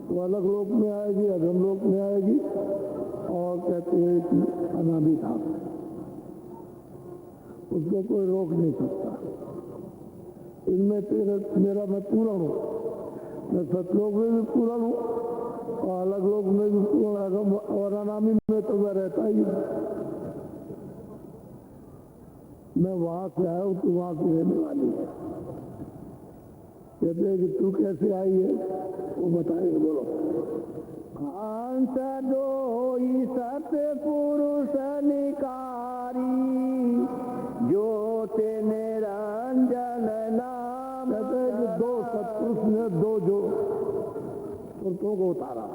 वो अलग लोक में आएगी, अगम लोक में आएगी, और कहते हैं कि अनादि था, उसको कोई रोक नहीं सकता। इनमें मेरा मैं पूर्ण हूँ, मैं सतलोक में भी पूर्ण हूँ, और अलग लोक में भी पूर्ण, अगम और अनामी में तो मैं रहता ही हूँ। मैं वहां से आया हूँ, तू वहां की रहने वाली है। कहते हैं कि तू कैसे आई है, वो बताएंगे। बोलो। हंस दोई सतपुरुष निकारी, ज्योति निरंजन नाम। कहते हैं कि दो सतपुरुष ने दो जो पुरुषों को उतारा,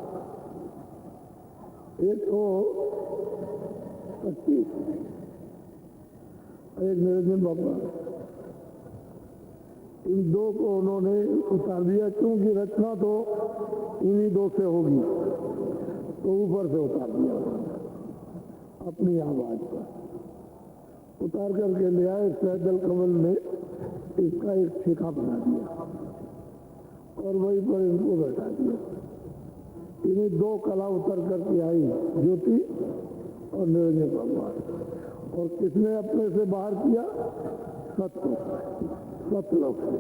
एक तो शक्ति, एक निरंजन बाबा। इन दो को उन्होंने उतार दिया, क्योंकि रचना तो इन्हीं दो से होगी, तो ऊपर से उतार दिया अपनी आवाज पर उतार करके ले आए। सहजल कमल में इसका एक ठेका बना दिया, और वहीं पर इनको बैठा दिया। इन्हीं दो कला उतर करके आई, ज्योति और निरंजन भगवान। और किसने अपने से बाहर किया? सतलोक से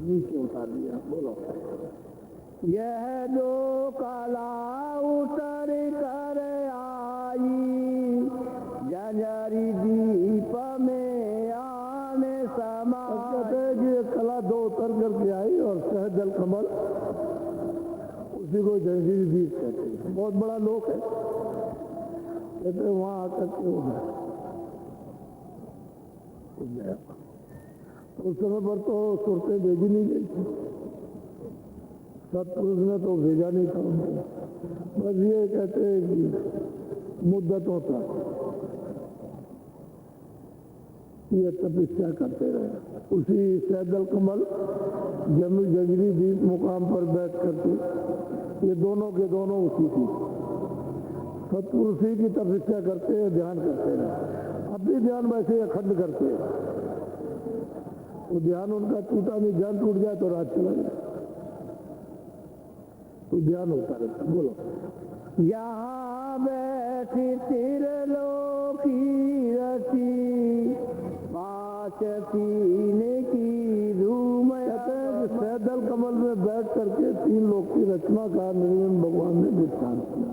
नीचे उतार दिया। बोलो। यह दो कला उतर कर आई, जंजरी दीप में आने समा। कहते हैं कि ये कला दो उतर करके आई, और सहजल कमल उसी को जंजीरी दीप कहते हैं। बहुत बड़ा लोक है। कहते हैं वहां आकर के वो है। उस समय पर तो सुरतें भेजी नहीं गई थी, सतपुरुष ने तो भेजा नहीं था उनको। बस ये कहते हैं कि मुद्दतों तक ये तपस्या करते रहे। उसी सहजल कमल जंजरी दीप मुकाम पर बैठ करके ये दोनों के दोनों उसी की सतपुरुषी की तपस्या करते हैं, ध्यान करते रहे। अब भी ध्यान वैसे अखंड करते हैं। वो ध्यान उनका टूटा नहीं, ध्यान टूट जाए तो रात चला जाए, तो ध्यान होता रहता। बोलो। यहाँ बैठी त्रिलोकी रची, पाँच पीने की धूम। सहजल कमल में बैठ करके तीन लोक की रचना का निरंजन भगवान ने वृत्तांत किया।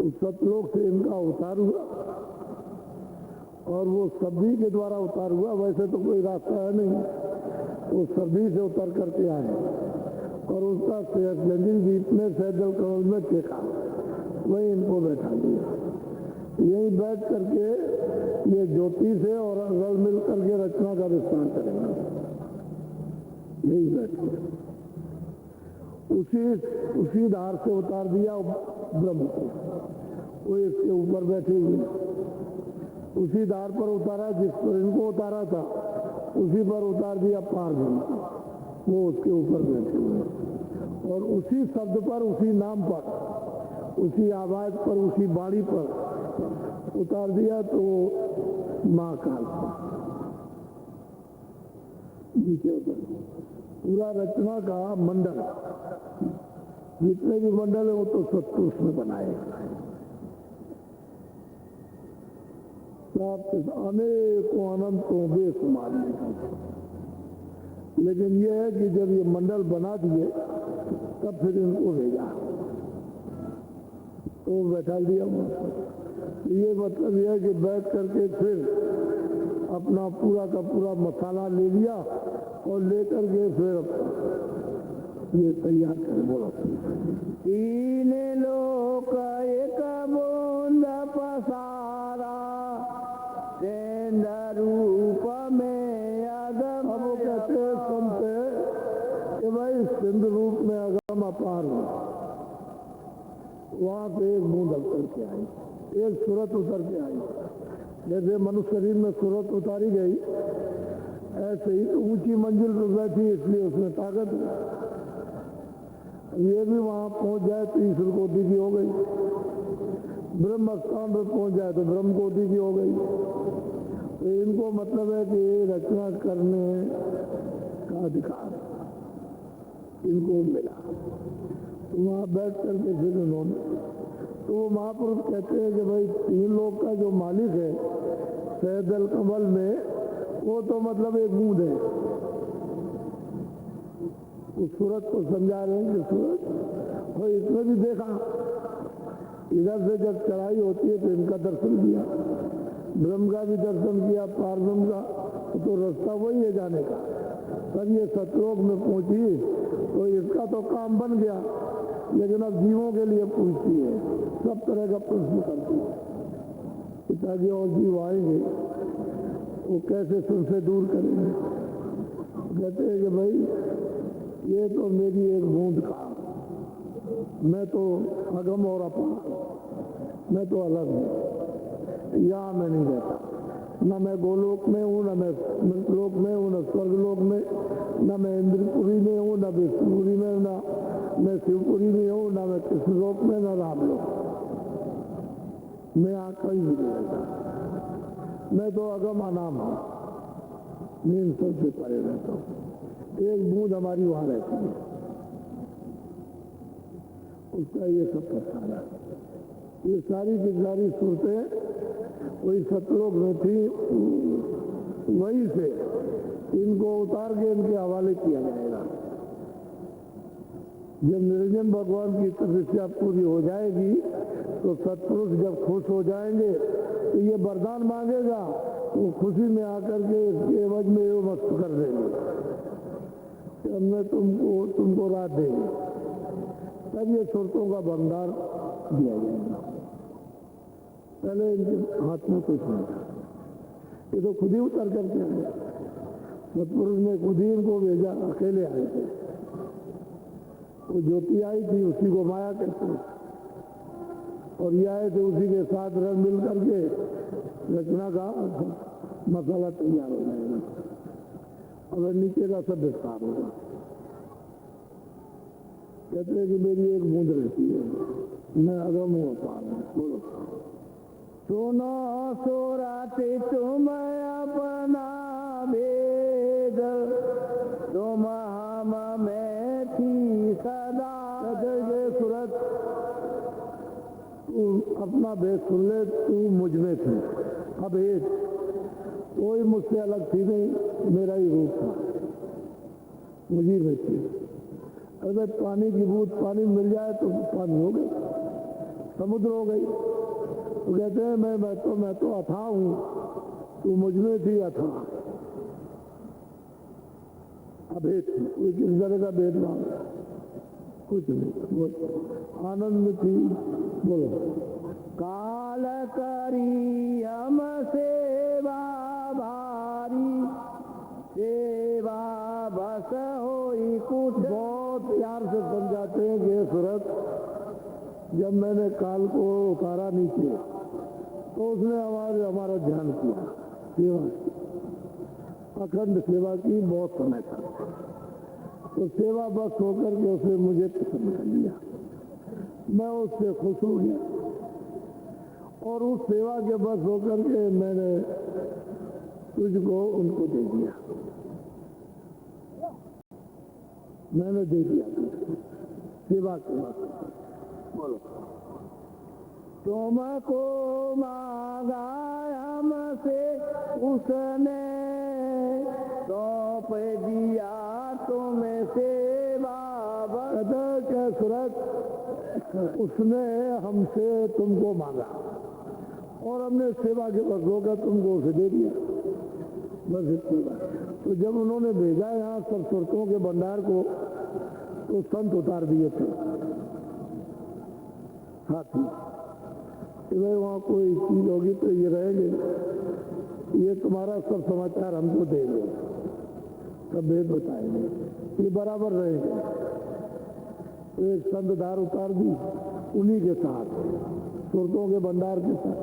उस सतलोक से इनका उतार हुआ, और वो सभी के द्वारा उतार हुआ। वैसे तो कोई रास्ता है नहीं, वो सभी से उतर करके आए, और उसका जंजीर दीप में सहजल कमल में टेका, वही इनको बैठा दिया। यही बैठ करके ये ज्योति से और रल मिल करके रचना का विस्तार करेंगे। यही बैठ उसी धार से उतार दिया ब्रह्म को, वो इसके ऊपर बैठी हुई, उसी धार पर उतारा जिस पर इनको उतारा था, उसी पर उतार दिया पार्वती को, वो उसके ऊपर बैठे हुए और उसी शब्द पर, उसी नाम पर, उसी आवाज पर, उसी बाणी पर उतार दिया तो महाकाल नीचे उतर। पूरा रचना का मंडल, जितने भी मंडल है वो तो सत्पुरुष में बनाए, अनेकों अनंतों बेशुमार। लेकिन यह है कि जब ये मंडल बना दिए तब फिर इनको भेजा तो बैठा दिया। ये मतलब यह है कि बैठ करके फिर अपना पूरा का पूरा मसाला ले लिया और लेकर के फिर ये तैयार कर बोला। तीन लोक एक बूंद पसारा, तेंद रूप में अगम। अब वो कहते हैं सुनते कि भाई सिंध रूप में अगम अपार हो, वहां से एक बूंद उतर के आई, एक सूरत उतर के आई। जैसे मनुष्य शरीर में सूरत उतारी गई, ऐसे ही ऊंची मंजिल पर बैठी इसलिए उसमें ताकत है। ये भी वहां पहुंच जाए तो ईश्वर कोटि की हो गई, ब्रह्म स्थान पर पहुंच जाए तो ब्रह्म कोटि की हो गई। तो इनको मतलब है कि रचना करने का अधिकार इनको मिला। तो वहां बैठ करके फिर उन्होंने, तो वो महापुरुष कहते हैं कि भाई तीन लोग का जो मालिक है सहदल कमल में, वो तो मतलब एक बूंद है। उस सूरत को समझा रहे हैं कि सूरत, और इसमें भी देखा, इधर से जब चढ़ाई होती है तो इनका दर्शन किया, ब्रह्म का भी दर्शन किया, पारब्रह्म का, तो रास्ता वही है जाने का। तब ये सतलोक में पहुंची तो इसका तो काम बन गया, लेकिन अब जीवों के लिए पूछती है, सब तरह का प्रश्न करती है ताकि और जीव आएंगे वो कैसे तुमसे दूर करेंगे। कहते हैं कि भाई ये तो मेरी एक बूंद का, मैं तो अगम और अपार, मैं तो अलग हूँ, यहाँ मैं नहीं रहता, न मैं गोलोक में हूँ, न मैं मृतलोक में हूँ, न स्वर्गलोक में, न मैं इंद्रपुरी में हूँ, न विष्णुपुरी में, न मैं शिवपुरी में हूँ, न मैं कृष्णलोक में, न रामलोक। मैं यहाँ कहीं भी नहीं रहता, मैं तो अगम अनाम हूँ, नींद सबसे परे रहता हूँ। एक बूंद हमारी वहां रहती है, उसका ये सब प्रसार है। ये सारी की सारी सूरतें वही सतलोक में थी, वहीं से इनको उतार के इनके हवाले किया जाएगा। जब निरंजन भगवान की तपस्या पूरी हो जाएगी तो सत्पुरुष जब खुश हो जाएंगे तो ये वरदान मांगेगा, वो खुशी में आकर के इसके एवज में ये मस्त कर देंगे कि हमने तुमको रात देंगे। तब ये सुरतों का भंडार दिया जाएगा। पहले इनके हाथ में कुछ नहीं था, ये तो खुद ही उतर करके आए, सतपुरुष ने खुद ही इनको भेजा, अकेले आए थे। वो ज्योति आई थी, उसी को माया कहते हैं, और ये आए थे उसी के साथ रंग मिल करके रचना का मसाला तैयार हो जाएगा। अगर नीचे का सब विस्तार होगा। कहते हैं कि मेरी एक बूंद रहती है, मैं अगम हूँ अपार हूँ। बोलो। सुनो सुरति तुम अपना भेद, तुम हम में थी सदा। कहते सूरत तू अपना भेद सुन ले, तू मुझ में थी अभेद, कोई मुझसे अलग थी नहीं, मेरा ही रूप था, मुझी में थी। अगर पानी की बूंद पानी मिल जाए तो पानी हो गई, समुद्र हो गई। तो कहते हैं मैं तो अथाह हूँ, तू मुझ में थी अथाह, अभेद थी, कोई किस तरह का भेदभाव कुछ नहीं, आनंद थी। बोलो। काल करी हम सेवा भारी, सेवा बस होई कुछ। बहुत प्यार से समझाते हैं कि सूरत, जब मैंने काल को उतारा नीचे तो उसने हमारा ध्यान किया, सेवा की, अखंड सेवा की बहुत समय तक। तो सेवा बस होकर के उसने मुझे पसंद कर लिया, मैं उससे खुश हो गया और उस सेवा के बस होकर के मैंने तुझको उनको दे दिया, मैंने दे दिया सेवा के बस। बोलो, तुमको मांगा हमसे उसने सौंप दिया तुम्हें सेवा क्या सूरत, उसने हमसे तुमको मांगा और हमने सेवा के बस होकर तुमको उसे दे दिया, बस इतनी बात। तो जब उन्होंने भेजा यहाँ सब सुरतों के भंडार को तो संत उतार दिए थे साथी कि भाई वहाँ कोई चीज होगी तो ये रहेंगे, ये तुम्हारा सब समाचार हमको देंगे, सब भेद बताएंगे, ये बराबर रहेंगे। तो एक संत धार उतार दी उन्हीं के साथ, सुरतों के भंडार के साथ,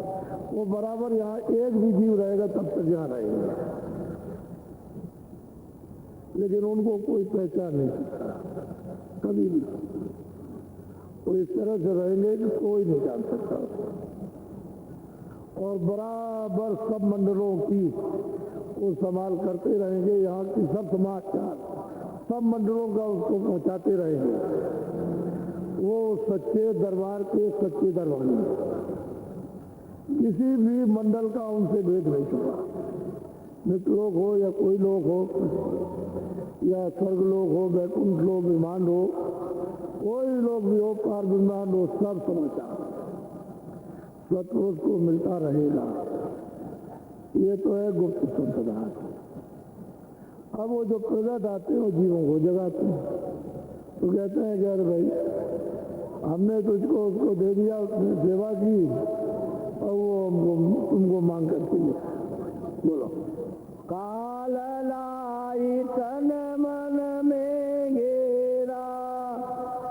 वो बराबर यहाँ एक भी जीव रहेगा तब तक यहाँ रहेगा, लेकिन उनको कोई पहचान नहीं सकता कभी भी। वो इस तरह से रहेंगे कि कोई नहीं जान सकता, और बराबर सब मंडलों की वो संभाल करते रहेंगे, यहाँ की सब समाचार सब मंडलों का उसको पहुंचाते रहेंगे। वो सच्चे दरबार के सच्चे दरबारी, किसी भी मंडल का उनसे भेद नहीं छुपा, मित्र लोग हो या कोई लोग हो या स्वर्ग लोग हो, वैकुंठ लोग, विमान हो, कोई लोग भी हो, पार विमान हो, सब समाचार सतपुरुष को मिलता रहेगा। ये तो है गुप्त संप्रदाय। अब वो जो प्रगट आते हैं वो जीवों को जगाते हैं, तो कहते हैं कि अरे भाई हमने तुझको उसको दे दिया, उसने सेवा की और वो हमको तुमको मांग करके लिया। बोलो, काल लाई तन मन में घेरा,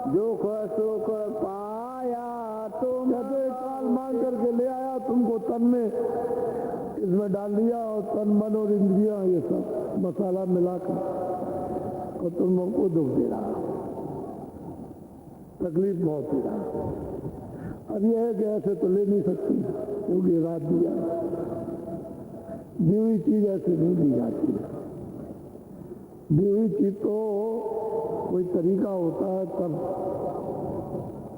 दुख सुख पाया तुम, काल मांग करके ले आया तुमको, तन में इसमें डाल दिया और तन मन और इंद्रियां ये सब मसाला मिलाकर, और तुमको दुख दे रहा, तकलीफ बहुत ही रहा। अब यह है कि ऐसे तो ले नहीं सकती क्योंकि रात दिया, दी हुई चीज ऐसे नहीं दी जाती, दी हुई चीज तो कोई तरीका होता है तब,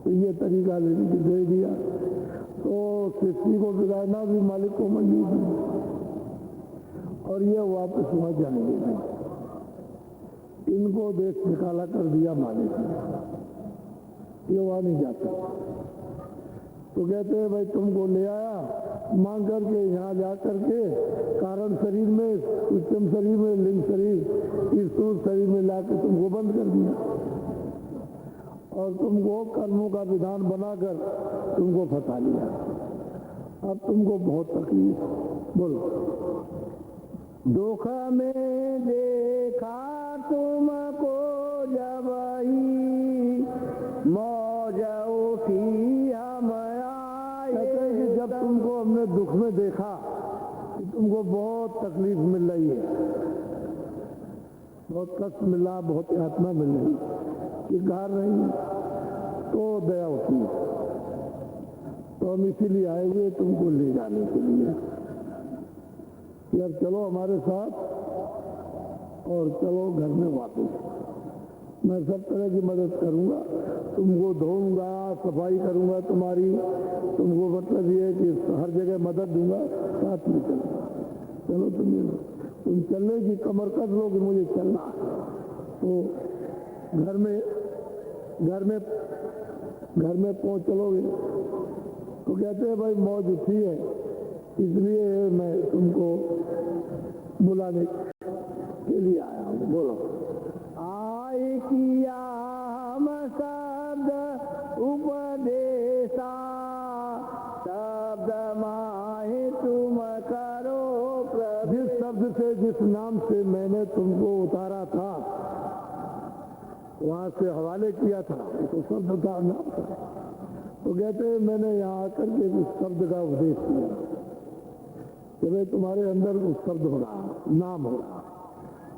तो ये तरीका लेने की दे दिया तो सृष्टि को बिगाड़ना भी मालिक को मंजूर नहीं, और ये वापस वहां जाएंगे, इनको देश निकाला कर दिया मालिक ने, ये वहां नहीं जाता। तो कहते हैं भाई तुमको ले आया मांग करके, यहाँ जा करके कारण शरीर में, सूक्ष्म शरीर में, लिंग शरीर, ईश्वर शरीर में लाकर तुमको बंद कर दिया और तुमको कर्मों का विधान बनाकर तुमको फंसा लिया। अब तुमको बहुत तकलीफ। बोलो, दुख में देखा तुमको जब ही मौज उठी हम आए, जब तुमको हमने दुख में देखा कि तुमको बहुत तकलीफ मिल रही है, बहुत कष्ट मिल रहा, बहुत यातना मिल रही, स्वीकार नहीं, तो दया उठी, तो हम इसीलिए आए हुए तुमको ले जाने के लिए कि अब चलो हमारे साथ और चलो घर में वापस, मैं सब तरह की मदद करूंगा, तुमको धोऊंगा, सफाई करूंगा तुम्हारी, तुमको मतलब ये है कि हर जगह मदद दूंगा, साथ में चलूंगा। चलो तुम चलने की कमर कस लो कि मुझे चलना है, तो घर में पहुंच चलोगे। तो कहते हैं भाई मौज उठी है इसलिए मैं तुमको बुलाने के लिए आया हूँ। बोलो, आए किया हम शब्द उपदेशा, शब्द माहे तुम करो प्रभु। जिस शब्द से, जिस नाम से मैंने तुमको उतारा था, वहां से हवाले किया था, तो शब्द का नाम था, तो कहते हैं मैंने यहाँ आकर के उस शब्द का उपदेश किया कि भाई तुम्हारे अंदर उस शब्द हो रहा, नाम हो रहा,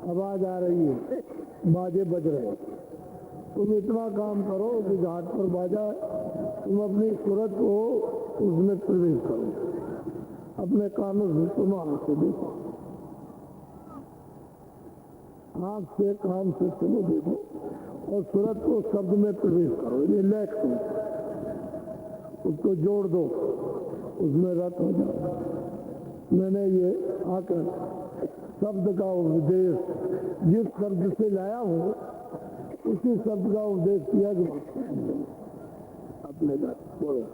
आवाज आ रही है, बाजे बज रहे, तुम इतना काम करो कि घाट पर बाजा है, तुम अपनी सूरत को उसमें प्रवेश करो, अपने कानों से सुनो, आंख से देखो, आंख से कान से सुनो देखो, और सूरत को शब्द में प्रवेश करो, रिलैक्स हो, उसको जोड़ दो, उसमें रत हो जाओ। मैंने ये आकर शब्द का उपदेश जिस शब्द से लाया हूँ उसी शब्द का उपदेश किया कि अपने घर बोलो।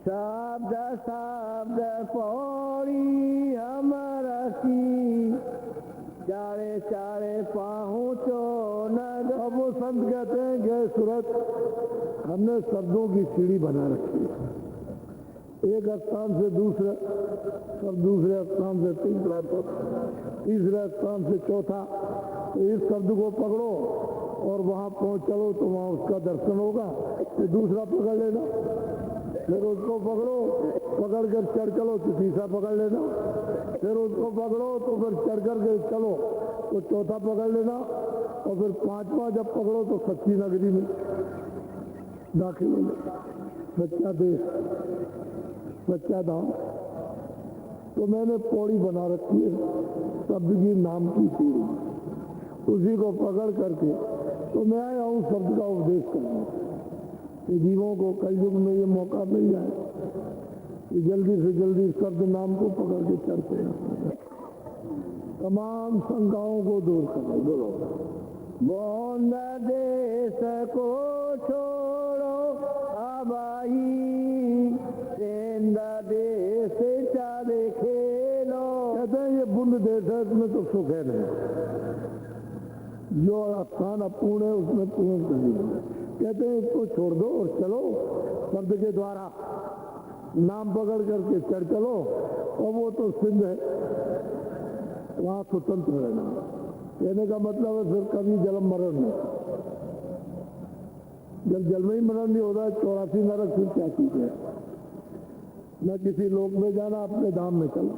शब्द शब्द पौड़ी हम रखी, चारे चारे पहुँचो न। अब वो संत कहते हैं कि सूरत हमने शब्दों की सीढ़ी बना रखी है, एक स्थान से दूसरा, सब दूसरे स्थान से तीसरा, तीसरे स्थान से चौथा, तो इस शब्द को पकड़ो और वहां पहुंच चलो तो वहां उसका दर्शन होगा, फिर दूसरा पकड़ लेना, फिर उसको पकड़ो, पकड़ कर चढ़ चलो तो तीसरा पकड़ लेना, फिर उसको पकड़ो तो फिर चढ़ कर के चलो तो चौथा पकड़ लेना, और फिर पांचवा जब पकड़ो तो सच्ची नगरी में दाखिल हो जाए, सच्चा देश, सच्चा धाम। तो मैंने पौड़ी बना रखी है शब्द की, नाम की सीढ़ी, उसी को पकड़ करके तो मैं आया हूँ शब्द का उपदेश करने कि जीवों को कलयुग में ये मौका मिल जाए कि जल्दी से जल्दी शब्द नाम को पकड़ के चलते हैं, तमाम शंकाओं को दूर करो। बोलो बोंद देश को छोड़ो अबाई, सेंद देश चाले खेलो। कहते हैं ये बुंद देश है, इसमें तो सुख है नहीं, जो स्थान अपूर्ण है उसमें पूर्ण कर दीजिए। कहते हैं इसको छोड़ दो और चलो शब्द के द्वारा नाम पकड़ करके चढ़ चलो, और वो तो सिंध है, वहां स्वतंत्र रहना। कहने का मतलब है फिर कभी जन्म मरण नहीं, जब जन्म ही मरण नहीं होता 84 नरक फिर क्या चीज है। न किसी लोक में जाना, अपने धाम में चलो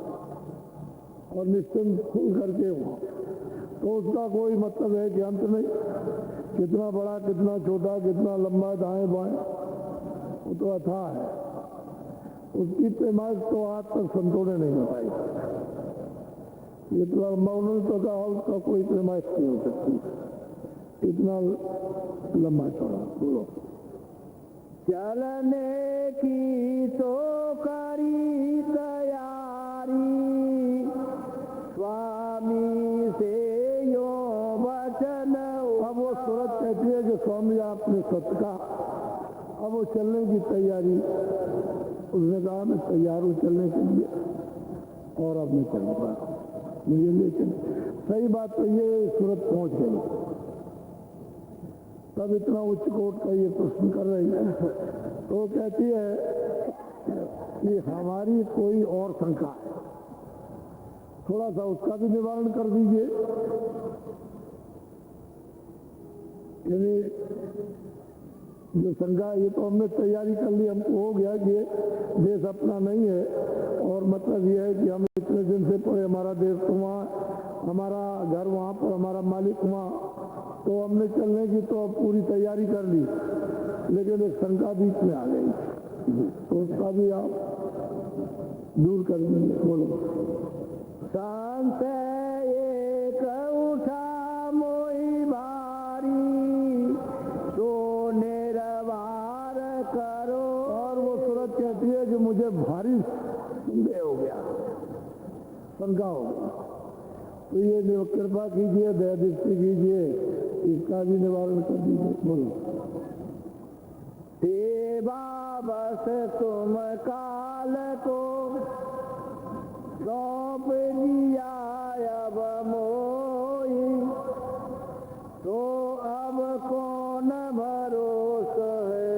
और निश्चिंत खुल करके हो, तो उसका कोई मतलब है कि अंत नहीं, कितना बड़ा कितना छोटा, कितना लंबा, दाएं बाएं, वो तो अथाह है। उसकी पैमाइश तो आज तक संतों ने नहीं बताई, ये तो उन्होंने तो कहा उसका कोई पैमाइश नहीं हो सकती, इतना लंबा चौड़ा। बोलो चलने की तो करी तैयारी, स्वामी से यो वचन। अब वो सूरत कहती है कि स्वामी आपने सत्य का, अब वो चलने की तैयारी, उसने कहा मैं तैयार हूँ चलने के लिए, और अब मैं चलूंगा, मुझे ले चल। सही बात तो ये सूरत पहुंच गई, तब इतना उच्च कोट का ये प्रश्न कर रही है। तो कहती है कि हमारी कोई और शंका है, थोड़ा सा उसका भी निवारण कर दीजिए। यानी जो शंका, ये तो हमने तैयारी कर ली, हमको हो गया कि ये देश अपना नहीं है, और मतलब ये है कि हम इतने दिन से पड़े, हमारा देश तो वहाँ, हमारा घर वहाँ पर, हमारा मालिक वहाँ, तो हमने चलने की तो अब पूरी तैयारी कर ली, लेकिन एक शंका बीच में आ गई, तो उसका भी आप दूर कर दीजिए। बोलो शांत एक उठा मोई भारी, तो निर्वार करो। और वो सूरत कहती है कि मुझे भारी संदेह हो गया, शंका हो गया, तो ये कृपा कीजिए, दया दृष्टि कीजिए, इसका भी निवारण कर दीजिए। बोलो सेवा बस तुम काल को सौंप दिया अब मोई, तो अब कौन भरोसा है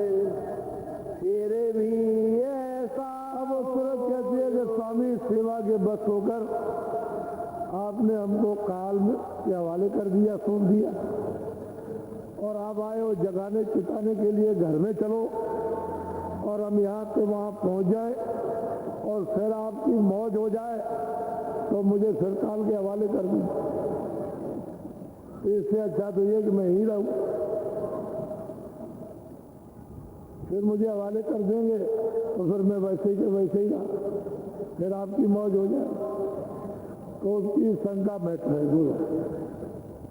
फिर भी ऐसा। अब वो सूरत कहती है कि स्वामी सेवा के बस होकर आपने हमको काल के हवाले कर दिया, सौंप दिया, और आप आए हो जगाने चिताने के लिए घर में चलो, और हम यहाँ से वहाँ पहुँच जाए और फिर आपकी मौज हो जाए तो मुझे फिर काल के हवाले कर दी। इससे अच्छा तो ये कि मैं ही रहूं, फिर मुझे हवाले कर देंगे तो फिर मैं वैसे के वैसे ही रहा, फिर आपकी मौज हो जाए तो उसकी शंका बैठ रहे। बोलो।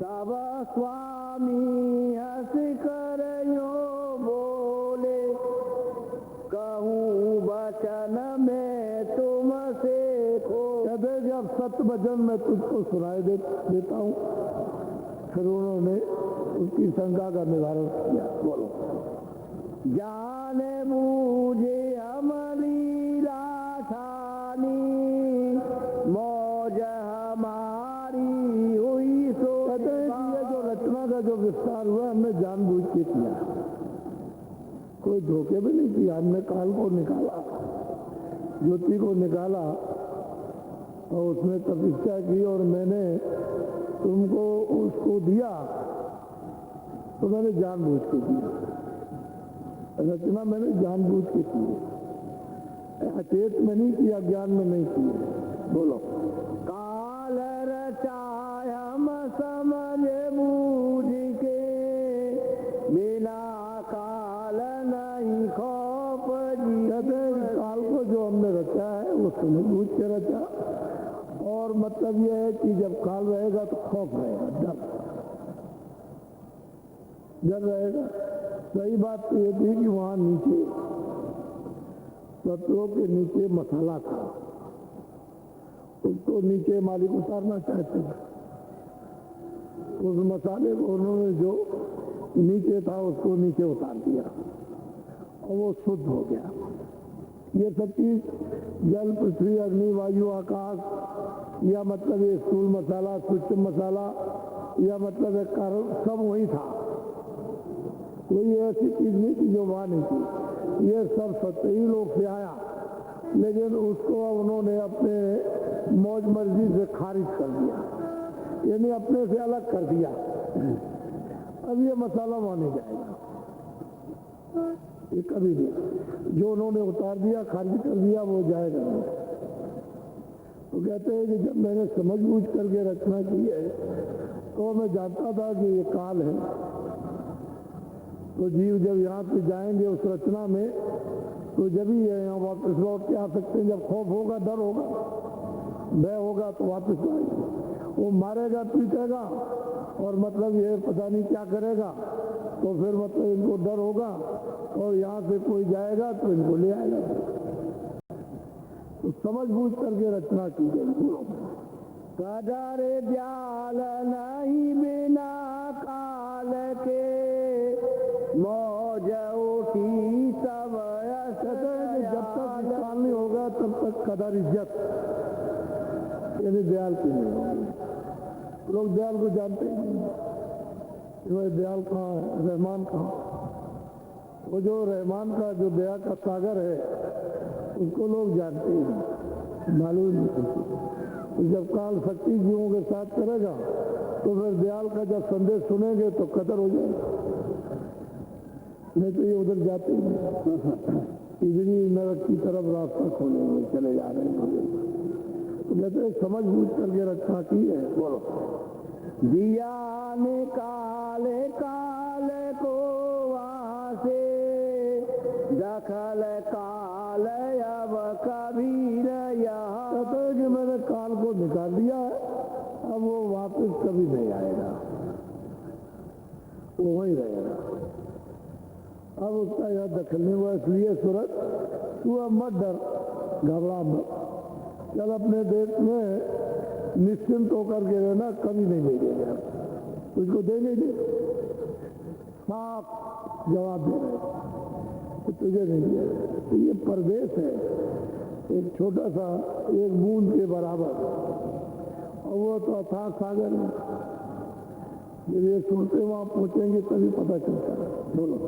तब स्वामी हंस कर यो बोले, कहूँ वचन में तुमसे खो। कहते कि अब सत्य वचन मैं तुझको सुनाई देता हूँ। फिर उन्होंने उसकी शंका का निवारण किया। बोलो। जाने बूझे हम लीला ठानी, मौज हमारी हुई सो। कहते हैं कि ये जो रचना का जो विस्तार हुआ हमने जानबूझ के किया, कोई धोखे में नहीं किया। हमने काल को निकाला, ज्योति को निकाला और उसने तपस्या की और मैंने तुमको उसको दिया, तो मैंने जानबूझ के दिया। रचना मैंने जानबूझ के की, अचेत में नहीं किया, ज्ञान में नहीं किया। बोलो। काल रचाय हम समझ बूझ के, बिना काल नहीं खौफ जी। कहते हैं काल को जो हमने रचा है वो समझ बूझ के रचा, और मतलब यह है कि जब काल रहेगा तो खौफ रहेगा, डर रहेगा। सही बात तो ये थी कि वहां नीचे पत्रों के नीचे मसाला था, उसको नीचे मालिक उतारना चाहते थे। उस मसाले को उन्होंने जो नीचे था उसको नीचे उतार दिया और वो शुद्ध हो गया। ये सब चीज जल, पृथ्वी, अग्नि, वायु, आकाश, या मतलब ये स्थूल मसाला, सूक्ष्म मसाला, या मतलब एक कारण सब वही था। कोई ऐसी चीज नहीं थी जो वहां नहीं थी। ये सब सत्य लोग से आया, लेकिन उसको उन्होंने अपने मौज मर्जी से खारिज कर दिया, यानी अपने से अलग कर दिया। अब ये मसाला वहां नहीं जाएगा, ये कभी नहीं। जो उन्होंने उतार दिया, खारिज कर दिया, वो जाएगा नहीं। तो कहते हैं कि जब मैंने समझ बूझ करके रचना की है तो मैं जानता था कि ये काल है। तो जीव जब यहाँ पे जाएंगे उस रचना में, तो जब ही यहाँ वापस लौट के आ सकते हैं। जब खौफ होगा, डर होगा, भय होगा तो वापस आएंगे। वो मारेगा, पीटेगा और मतलब ये पता नहीं क्या करेगा, तो फिर मतलब इनको डर होगा और यहाँ से कोई जाएगा तो इनको ले आएगा। तो समझ बूझ करके रचना की गई। कदर ब्याल नहीं बिना काल के, मौज उठी सब जब तक काल नहीं होगा तब तक कदर, इज्जत यानी दयाल की नहीं होगी। लोग दयाल को जानते ही नहीं। वह दयाल कहाँ है, रहमान कहाँ? वो जो रहमान का जो दया का सागर है उसको लोग जानते ही नहीं, मालूम नहीं करते। तो जब काल शक्ति जीवों के साथ करेगा तो फिर दयाल का जब संदेश सुनेंगे तो कदर हो जाएगा, नहीं तो ये उधर जाते ही नहीं। इधरी नरक की तरफ रास्ता खोलेंगे, चले जा रहे हैं। तो कहते हैं समझ बूझ करके रचना की है। बोलो। दिया निकाले काल को वहाँ से, दखल काल अब कभी न यहाँ। कहते हैं कि मैंने काल को निकाल दिया है, अब वो वापस कभी नहीं आएगा, वो वहीं रहेगा। अब उसका यह दखल नहीं हुआ। इसलिए सूरत तू अब मत डर, घबरा मत, चल अपने देश में निश्चिंत होकर के रहना, कभी नहीं मिलेगा, तुझको देंगे नहीं। साफ जवाब दे रहे तो तुझे नहीं दिया। तो ये परदेश है, एक छोटा सा, एक बूंद के बराबर, और वो तो अथाह सागर है। जब ये सुनते वहां पहुंचेंगे तभी पता चलता है। बोलो।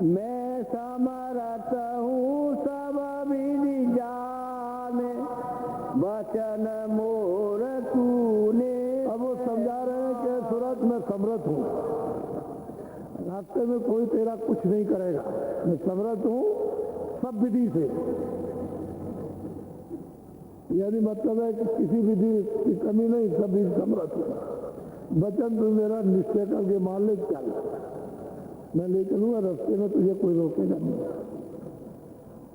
मैं समरत हूँ सब विधि जाने, वचन मोर तूने। अब वो समझा रहे हैं कि सूरत में समर्थ हूँ। आप रास्ते में कोई तेरा कुछ नहीं करेगा। मैं समर्थ हूँ सब विधि से, यानी मतलब है कि किसी विधि की कमी नहीं, सब विधि समर्थ हूँ। वचन तू मेरा निश्चय करके मान ले, चल मैं ले चलूंगा रास्ते में, तुझे कोई रोकेगा नहीं।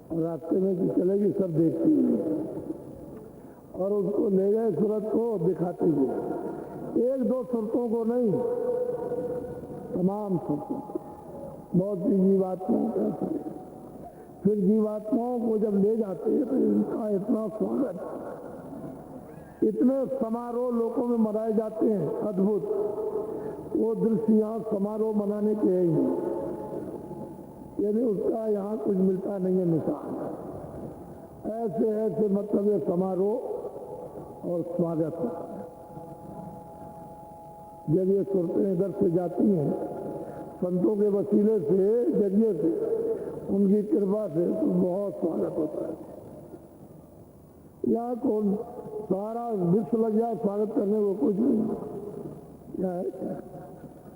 और रास्ते में तू चलेगी सब देखती हुई। और उसको ले गए सूरत को दिखाते हुए, एक दो सुरतों को नहीं, तमाम सुरतों को, बहुत सी जीवात्माओं का चले। फिर जीवात्माओं को जब ले जाते हैं तो इनका इतना स्वागत, इतने समारोह लोगों में मनाए जाते हैं अद्भुत, वो दृश्य यहाँ समारोह मनाने के है ही नहीं, यानी उसका यहाँ कुछ मिलता नहीं है मिसाल। ऐसे ऐसे मतलब ये समारोह और स्वागत होता है। जब ये सुरतें इधर से जाती हैं संतों के वसीले से, जरिए से, उनकी कृपा से, तो बहुत स्वागत होता है। यहाँ कौन सारा विश्व लग जाए स्वागत करने को, कुछ नहीं। क्या है क्या,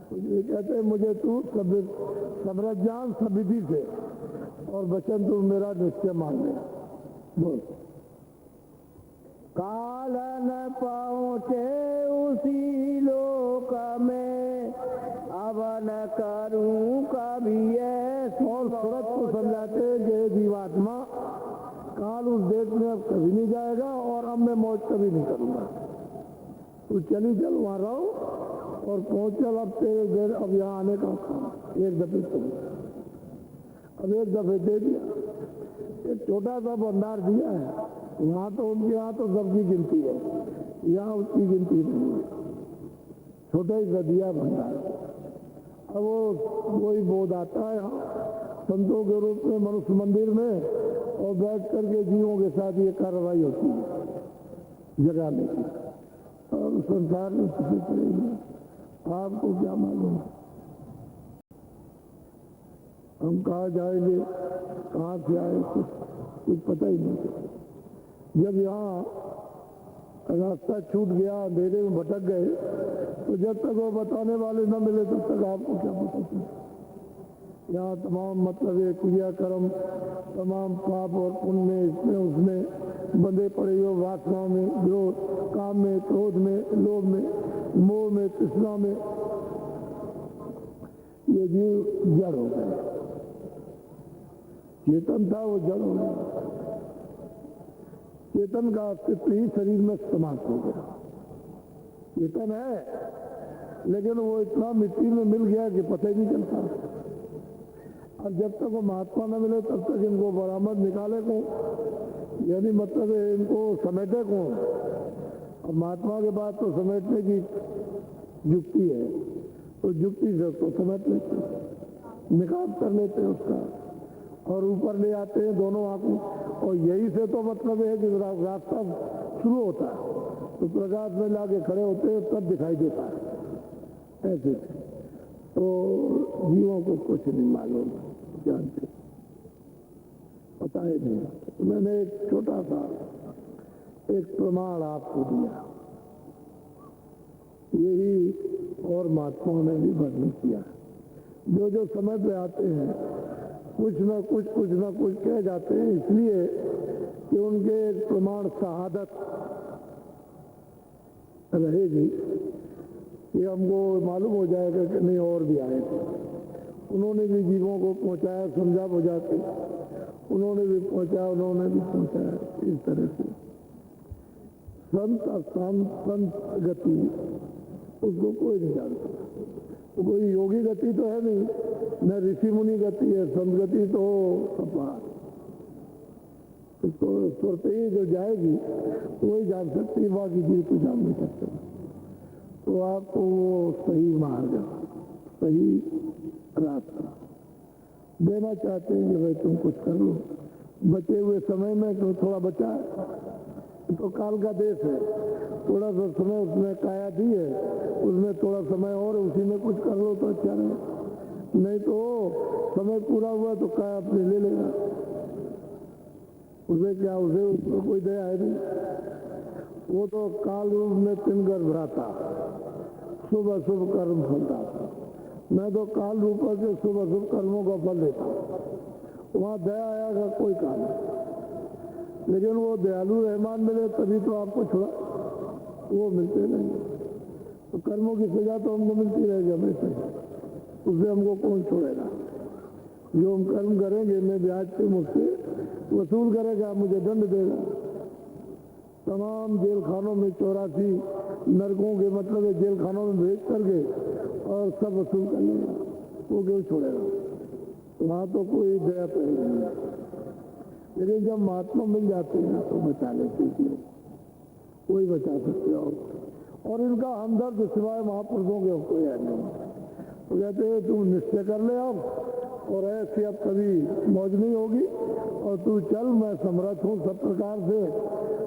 कुछ नहीं। कहते हैं मुझे तू समृद्ध जान सब विधि से, और वचन तू मेरा निश्चय मान ले। बोल। काल न पहुँचे उसी लोक में, अब न करूं कभी ऐसा। और सूरत को समझाते कि जीवात्मा काल उस देश में अब कभी नहीं जाएगा, और अब मैं मौज कभी नहीं करूंगा। तू चली चल, वहां रहो और पहुंच चल। अब तेरे देर अब यहाँ आने का काम एक दफे तुम, अब एक दफे दे दिया, एक छोटा सा भंडार दिया है। वहां तो उनके यहाँ तो सबकी गिनती है, यहाँ उसकी गिनती नहीं है, छोटा ही सा दिया भंडार। अब वो वही बोध आता है यहाँ संतों के रूप में मनुष्य मंदिर में, और बैठ करके जीवों के साथ ये कार्रवाई होती है जगाने की। और संसार में किसी पड़ेगी, आपको क्या मालूम, हम कहाँ जाएंगे, कहाँ से आए, कुछ पता ही नहीं। जब यहाँ रास्ता छूट गया, अंधेरे में भटक गए, तो जब तक वो बताने वाले न मिले तब तक आपको क्या पता चले। यहाँ तमाम मतलब ये क्रियाक्रम, तमाम पाप और पुण्य, इसमें उसमें बंधे पड़े हो, वासना में, जो काम में, क्रोध में, लोभ में, मोह में, तृष्णा में, ये जीव जड़ हो गए। चेतन था वो जड़ हो गया, चेतन का अस्तित्व ही शरीर में समाप्त हो गया। चेतन है लेकिन वो इतना मिट्टी में मिल गया कि पता ही नहीं चलता। और जब तक वो महात्मा न मिले तब तक इनको बरामद निकाले को, यानी मतलब इनको समेटे को। और महात्मा के बाद तो समेटने की युक्ति है, तो युक्ति से उसको समेट लेते, निकाल कर लेते हैं उसका, और ऊपर ले आते हैं दोनों आंखों। और यही से तो मतलब है कि रास्ता शुरू होता है, तो प्रकाश में लाके खड़े होते हैं तब दिखाई देता है। ऐसे तो जीवों को कुछ नहीं मालूम, जानते, पता ही नहीं। मैंने एक छोटा सा एक प्रमाण आपको दिया, यही और महात्माओं ने भी वर्णन किया। जो जो समय पे आते हैं कुछ न कुछ कह जाते हैं, इसलिए कि उनके एक प्रमाण शहादत रहेगी कि हमको मालूम हो जाएगा कि नहीं और भी आए थे। उन्होंने भी जीवों को पहुंचाया, समझा बुझा के, उन्होंने भी पहुंचाया, उन्होंने भी पहुंचाया। इस तरह से संत गति उसको कोई नहीं जानता। तो कोई योगी गति तो है नहीं, न ऋषि मुनि गति है, संत गति तो अपार। उसको सुरते ही जो जाएगी वही जान सकती, बाकी चीज को जान नहीं सकते। तो आपको वो सही मार्ग, सही रास्ता देना चाहते हैं कि भाई तुम कुछ कर लो बचे हुए समय में। तो थोड़ा बचा है तो काल का देश है, थोड़ा सा समय उसमें काया दी है, उसमें थोड़ा समय और उसी में कुछ कर लो तो अच्छा रहे। नहीं तो समय पूरा हुआ तो काया अपने ले लेगा, उसे क्या, उसे कोई दया है नहीं। वो तो काल रूप में तिनकर भराता, शुभ अशुभ कर्म फलता था। मैं तो काल रूप के शुभ अशुभ कर्मों का फल देता हूँ, वहाँ दया आया का कोई काम नहीं। लेकिन वो दयालु रहमान मिले तभी तो आपको छुड़ा, वो मिलते नहीं। तो कर्मों की सजा तो हमको मिलती रहेगी हमेशा, उससे हमको कौन छोड़ेगा। जो हम कर्म करेंगे मैं ब्याज पे मुझसे वसूल करेगा, मुझे दंड देगा। तमाम जेल खानों में 84 नरकों के मतलब है जेल खानों में भेज करके और सब वसूल कर लेगा, वो क्यों छोड़ेगा। वहाँ तो कोई दया तो नहीं। लेकिन जब महात्मा मिल जाते हैं तो बचा लेते हैं, कोई बचा सकते हो। और इनका हमदर्द सिवाय महापुरुषों के कोई है नहीं। तो कहते हैं तू निश्चय कर ले अब, और ऐसी अब कभी मौज नहीं होगी, और तू चल, मैं समर्थ हूँ सब प्रकार से,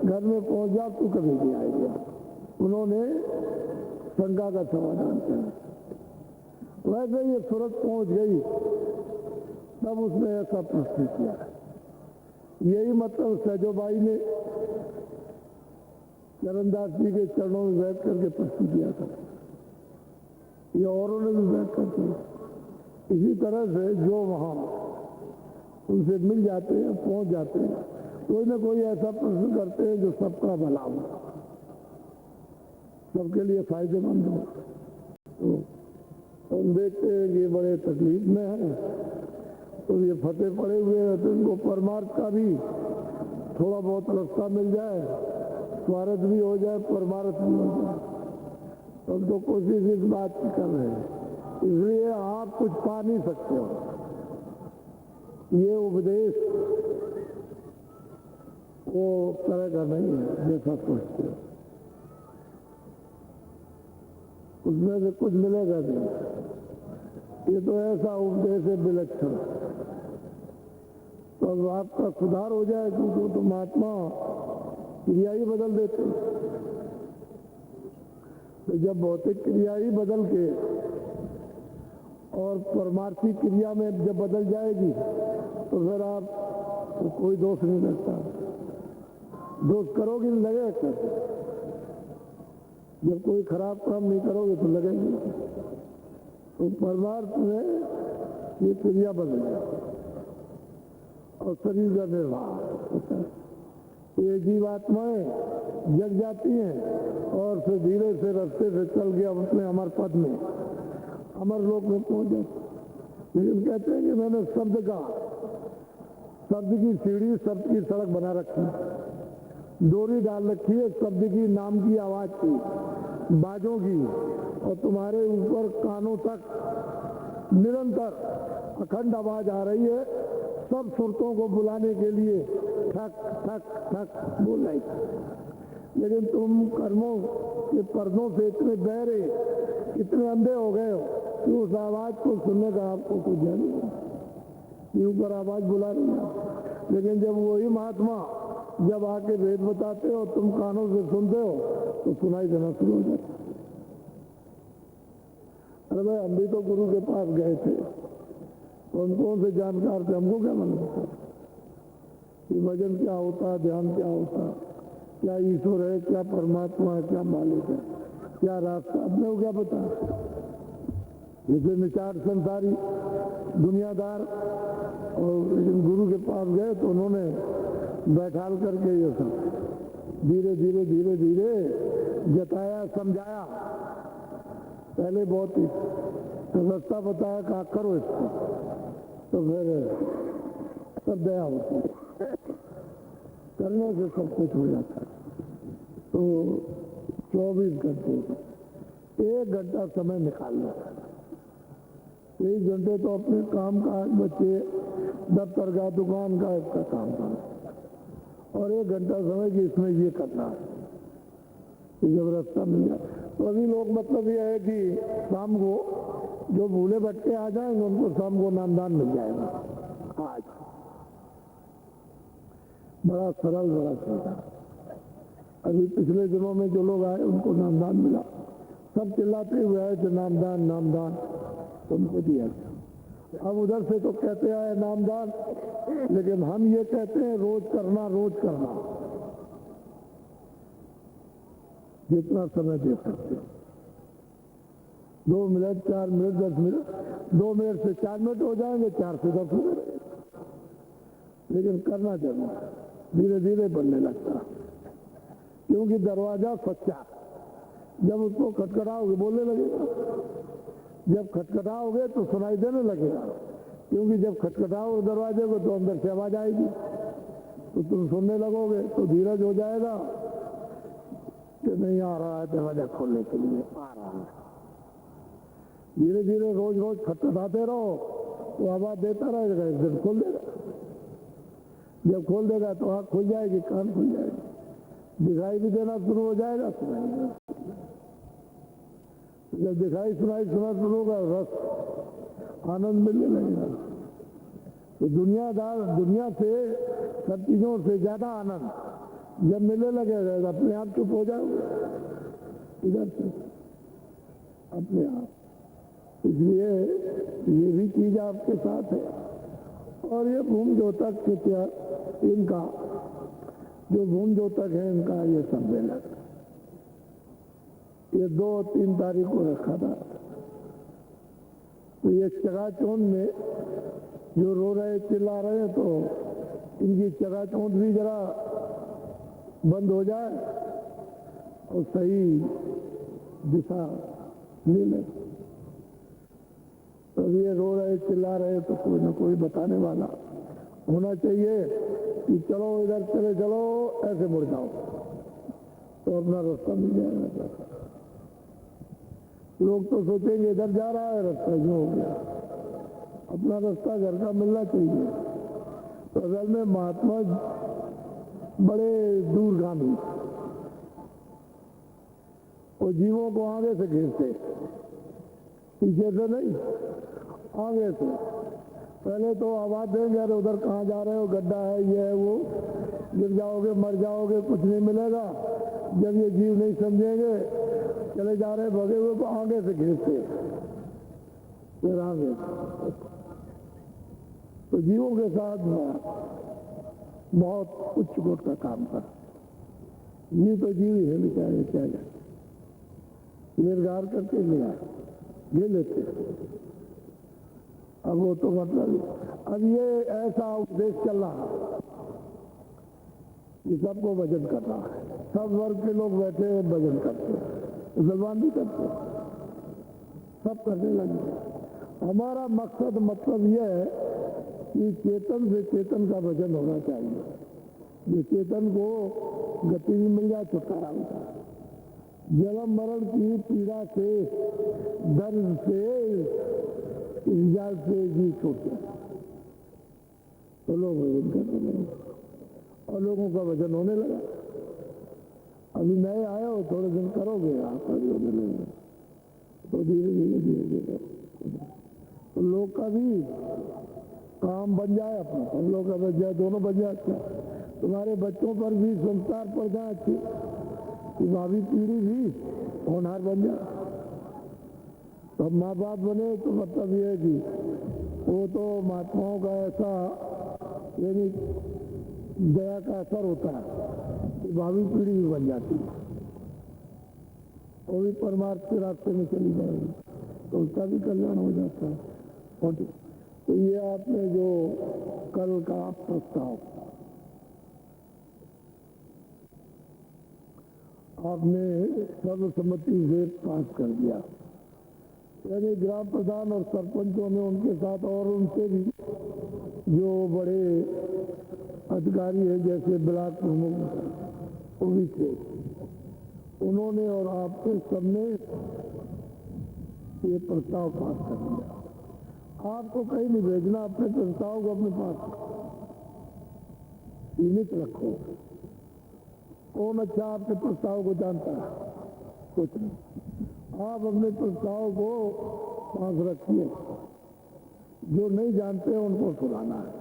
घर में पहुंच जा, तू कभी नहीं आएगा। उन्होंने शंका का समाधान किया। वैसे ये सूरत पहुंच गई तब उसने ऐसा प्रश्न किया। यही मतलब सहजोबाई ने चरणदास जी के चरणों में बैठ करके प्रश्न किया था, ये औरों ने भी बैठ करके। इसी तरह से जो वहां उनसे मिल जाते हैं, पहुंच जाते हैं, कोई ना कोई ऐसा प्रश्न करते हैं जो सबका भला हो, सबके लिए फायदेमंद हो। तो हम देखते हैं ये बड़े तकलीफ में है, तो ये फतेह पड़े हुए हैं, तो इनको परमार्थ का भी थोड़ा बहुत रास्ता मिल जाए, स्वार्थ भी हो जाए, परमार्थ भी हो जाए। हम तो कोशिश इस बात की कर रहे हैं। इसलिए आप कुछ पा नहीं सकते हो। ये उपदेश वो तरह का नहीं है जैसा सोचते हो, उसमें से कुछ मिलेगा नहीं। ये तो ऐसा उपदेश है विलक्षण। तो अब आपका सुधार हो जाए, क्योंकि तो महात्मा क्रिया ही बदल देते हैं। तो जब भौतिक क्रिया ही बदल के और परमार्थी क्रिया में जब बदल जाएगी तो फिर आप तो कोई दोष नहीं लगता। दोष करोगे नहीं लगेगा कैसे? जब कोई खराब काम नहीं करोगे तो लगेगी। तो परमार्थ में ये क्रिया बदल जाए और शरीर का निर्वाह होता है। ये जीवात्माएं जग जाती हैं और फिर धीरे से रास्ते से चल के अपने अमर पद में, अमर लोक में पहुंच जाते। लेकिन कहते हैं कि मैंने शब्द की सीढ़ी, शब्द की सड़क बना रखी, डोरी डाल रखी है शब्द की, नाम की, आवाज की, बाजों की, और तुम्हारे ऊपर कानों तक निरंतर अखंड आवाज आ रही है, सब सुरतों को बुलाने के लिए ठक ठक ठक बोल रही। लेकिन तुम कर्मों के पर्दों से इतने बहरे, इतने अंधे हो गए हो कि उस आवाज को सुनने का आपको कुछ ध्यान नहीं, ऊपर आवाज बुला रही है। लेकिन जब वही महात्मा जब आके वेद बताते हो, तुम कानों से सुनते हो, तो सुनाई देना शुरू हो जाता। अरे भाई, हम भी तो गुरु के पास गए थे, कौन कौन से जानकार थे, हमको क्या मालूम था कि भजन क्या होता, ध्यान क्या होता, क्या ईश्वर है, क्या परमात्मा है, क्या मालिक है, क्या रास्ता, अपने को क्या पता। जैसे निचार संसारी दुनियादार, और लेकिन गुरु के पास गए तो उन्होंने बैठाल करके ये सब धीरे धीरे धीरे धीरे जताया, समझाया। पहले बहुत ही रास्ता बताया, कहा करो इसको, तो फिर सब दया होती है, करने से सब कुछ हो जाता है। तो 24 घंटे, 1 घंटा समय निकाल लो। 1 घंटे तो अपने काम का, बच्चे दफ्तर का, दुकान का, इसका काम करो, और 1 घंटा समय कि इसमें ये करना है, कि जब रास्ता मिल जाए। तो अभी लोग मतलब ये है कि शाम को जो भूले भटके आ जाएंगे उनको शाम को नामदान मिल जाएगा। आज बड़ा सरल, बड़ा सरल। अभी पिछले दिनों में जो लोग आए उनको नामदान मिला, सब चिल्लाते हुए आए थे नामदान नामदान, उनको दिया। अब उधर से तो कहते आए नामदान, लेकिन हम ये कहते हैं रोज करना, रोज करना, जितना समय दे सकते हो। 2 मिनट 4 मिनट 10 मिनट, 2 मिनट से 4 मिनट हो जाएंगे, 4 से 10 मिनट, लेकिन करना चाहिए, धीरे धीरे बनने लगता, क्योंकि दरवाजा सच्चा, जब उसको खटखटाओगे बोलने लगेगा, जब खटखटाओगे तो सुनाई देने लगेगा, क्योंकि जब खटखटाओगे दरवाजे को तो अंदर से आवाज आएगी, तो तुम सुनने लगोगे, तो धीरज हो जाएगा कि नहीं आ रहा है दरवाजा खोलने के लिए, आ रहा है। धीरे धीरे रोज रोज खटखटाते रहो तो आवाज देता रहेगा, एक दिन खोल देगा, जब खोल देगा तो आँख खुल जाएगी, कान खुल जाएगी, दिखाई भी देना शुरू हो जाएगा, सुनाई देना, जब दिखाई सुनाई सुना शुरू होगा, रस आनंद मिलने लगेगा। तो दुनिया से सब चीजों से ज्यादा आनंद जब मिलने लगेगा, अपने आप चुप हो जाओगे, इधर से अपने आप। इसलिए ये भी चीज आपके साथ है। और ये भूम ज्योतक के क्या इनका जो भूम ज्योतक है, इनका ये सम्मेलन ये 2-3 तारीख को रखा था। तो ये चकाचौंध में जो रो रहे चिल्ला रहे हैं, तो इनकी चकाचौंध भी जरा बंद हो जाए और सही दिशा ले ले। तो ये रो रहे चिल्ला रहे तो कोई ना कोई बताने वाला होना चाहिए कि चलो इधर चले चलो, ऐसे मुड़ जाओ, तो अपना रास्ता मिल जाएगा। लोग तो सोचेंगे इधर जा रहा है, रास्ता जो हो गया, अपना रास्ता घर का मिलना चाहिए। तो असल में महात्मा बड़े दूरगामी और जीवों को आगे से घेरते, पीछे से नहीं, आगे से। पहले तो आवाज देंगे, अरे उधर कहाँ जा रहे हो, गड्ढा है, ये है, वो, गिर जाओगे, मर जाओगे, कुछ नहीं मिलेगा। जब ये जीव नहीं समझेंगे, चले जा रहे भगे हुए, तो आगे से घेरते, फिर आगे। तो जीवों के साथ बहुत उच्च कोट का काम कर, ये तो जीव ही है बेचारे, क्या जाए, निर्गार करके ले लेते। अब वो तो मतलब अब ये ऐसा उपदेश चल रहा कि सबको भजन कर रहा है, सब वर्ग के लोग बैठे भजन करते, मुसलमान भी करते, सब करने लगे। हमारा मकसद मतलब यह है कि चेतन से चेतन का भजन होना चाहिए, जो चेतन को गति भी मिल जाए, छुटकारा होता है, जन्म मरण की पीड़ा से, दर्द से, इंजाल से जी छूट जाए, तो लोग भजन करने लगे और लोगों का भजन होने लगा। अभी नए आए हो, थोड़े दिन करोगे, आप होने लगे, तो धीरे धीरे धीरे धीरे तो लोग का भी काम बन जाए, अपना हम लोग का बच जाए, दोनों बच जाए। अच्छा, तुम्हारे बच्चों पर भी संस्कार पड़ जाए अच्छी, कि भावी पीढ़ी भी होनहार बन जाए। तो माँ बाप बने तो मतलब ये है कि वो तो महात्माओं का ऐसा यानी दया का असर होता है कि भावी पीढ़ी भी बन जाती है, वो भी परमार्थ के रास्ते में चली जाएगी, तो उसका भी कल्याण हो जाता है। और तो ये आपने जो कल का प्रस्ताव आपने सर्वसम्मति से पास कर दिया, यानी ग्राम प्रधान और सरपंचों ने उनके साथ और उनसे भी जो बड़े अधिकारी हैं, जैसे ब्लॉक प्रमुख वो भी थे, उन्होंने और आपके सबने ये प्रस्ताव पास कर दिया। आपको कहीं नहीं भेजना, अपने प्रस्ताव को अपने पास सीमित रखो। कौन अच्छा आपके प्रस्ताव को जानता है? कुछ नहीं। आप अपने प्रस्ताव को पास रखिए, जो नहीं जानते उनको सुनाना है।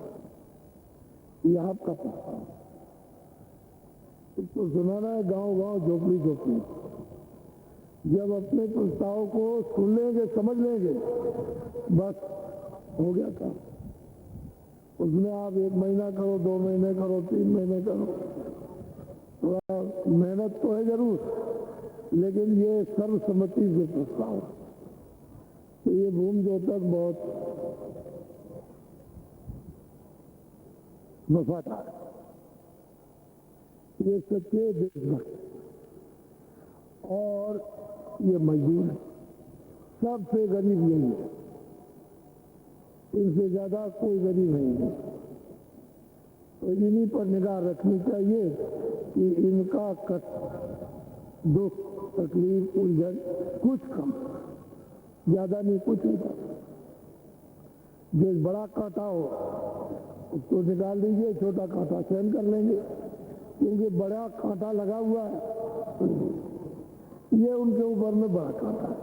ये आपका प्रस्ताव, इसको सुनाना है गांव गांव, झोपड़ी झोपड़ी। जब अपने प्रस्ताव को सुन लेंगे, समझ लेंगे, बस हो गया काम। उसमें आप 1 महीना करो, 2 महीने करो, 3 महीने करो, थोड़ा मेहनत तो है जरूर, लेकिन ये सर्वसम्मति से प्रस्ताव, तो ये भूमज्योतक बहुत वफादार है, ये सच्चे देशभक्त और ये मजदूर है, सबसे गरीब यही है, इनसे ज्यादा कोई गरीब नहीं है। तो इन्हीं पर निगाह रखनी चाहिए कि इनका कष्ट, दुख, तकलीफ, उलझन कुछ कम, ज्यादा नहीं, कुछ नहीं। जो बड़ा कांटा हो उसको निकाल दीजिए, छोटा कांटा सहन कर लेंगे, क्योंकि बड़ा कांटा लगा हुआ है, ये उनके ऊपर में बड़ा कांटा है।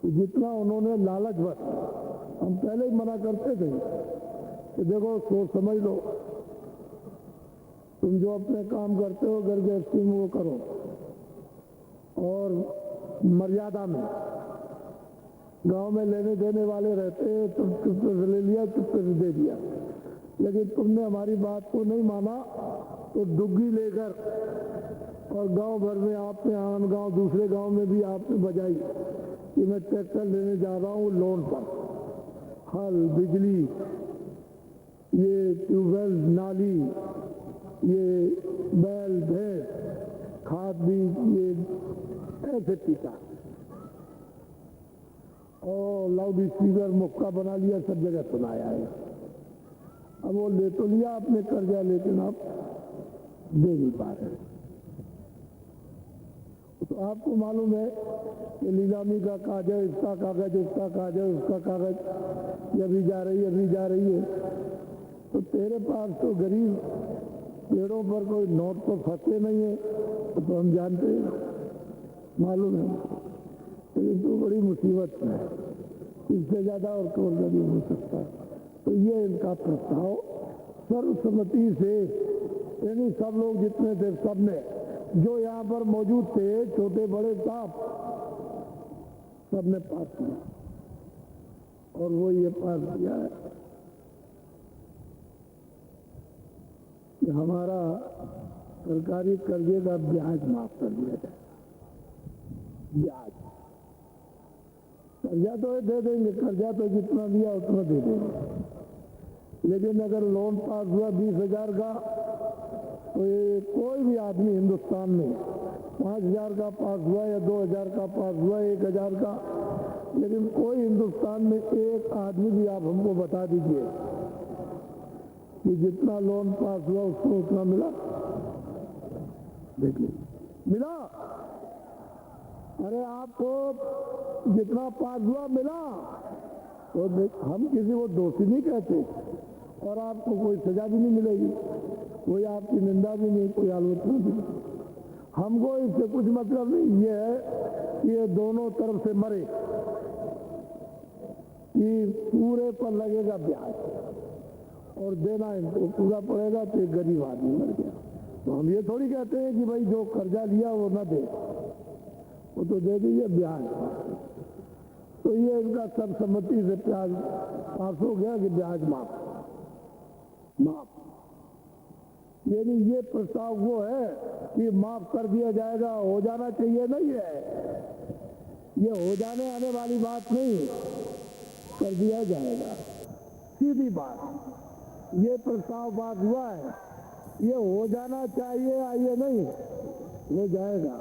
तो जितना उन्होंने लालच बस, हम पहले ही मना करते थे कि देखो सोच समझ लो, तुम जो अपने काम करते हो घर गृहस्थी में वो करो, और मर्यादा में। गांव में लेने देने वाले रहते, तुम चुपके से ले लिया, चुपके से दे दिया, लेकिन तुमने हमारी बात को नहीं माना तो डुग्गी लेकर और गांव भर में आपने, आन गांव दूसरे गांव में भी आपने बजाई कि मैं ट्रैक्टर लेने जा रहा हूँ लोन पर, हल, बिजली, ये ट्यूबवेल, नाली, ये बैल, भैंस, खाद बीज, ये ऐसे टीका, और लाउड स्पीकर मुक्का बना लिया, सब जगह सुनाया है। अब वो ले तो लिया आपने कर्जा, लेकिन आप दे नहीं पा रहे। तो आपको मालूम है कि नीलामी का कागज, इसका कागज, उसका कागज, उसका कागज, ये भी जा रही है, अभी जा रही है। तो तेरे पास तो गरीब पेड़ों पर कोई नोट तो फंसे नहीं है, तो हम जानते हैं, मालूम है, लेकिन तो बड़ी मुसीबत है, इससे ज्यादा और कौन गरीब हो सकता। तो ये इनका प्रस्ताव सर्वसम्मति से, यानी सब लोग जितने थे सबने, जो यहाँ पर मौजूद थे, छोटे बड़े साहब, सबने पास किया, और वो ये पास किया है कि हमारा सरकारी कर्जे का ब्याज माफ कर दिया जाए। ब्याज, कर्जा तो दे देंगे, कर्जा तो जितना दिया उतना दे देंगे, लेकिन अगर लोन पास हुआ 20,000 का, तो ये कोई भी आदमी हिंदुस्तान में 5,000 का पास हुआ या 2,000 का पास हुआ, 1,000 का, लेकिन कोई हिंदुस्तान में एक आदमी भी आप हमको बता दीजिए कि जितना लोन पास हुआ उसको उतना मिला। देखिए, मिला? अरे आपको जितना पास हुआ मिला, तो हम किसी को दोषी नहीं कहते, और आपको कोई सजा भी नहीं मिलेगी, कोई आपकी निंदा भी नहीं, कोई आलोचना भी नहीं। हमको इससे कुछ मतलब नहीं, ये है कि ये दोनों तरफ से मरे, कि पूरे पर लगेगा ब्याज और देना इनको पूरा पड़ेगा, तो एक गरीब आदमी मर गया। तो हम ये थोड़ी कहते हैं कि भाई जो कर्जा लिया वो न दे, वो तो दे दीजिए ब्याज। तो ये इनका सर्वसम्मति से प्याज पास हो गया कि ब्याज माफ, यानी ये प्रस्ताव वो है कि माफ कर दिया जाएगा, हो जाना चाहिए नहीं है, ये हो जाने आने वाली बात नहीं, कर दिया जाएगा, सीधी बात। ये प्रस्ताव पास हुआ है, ये हो जाना चाहिए, आइए नहीं, हो जाएगा,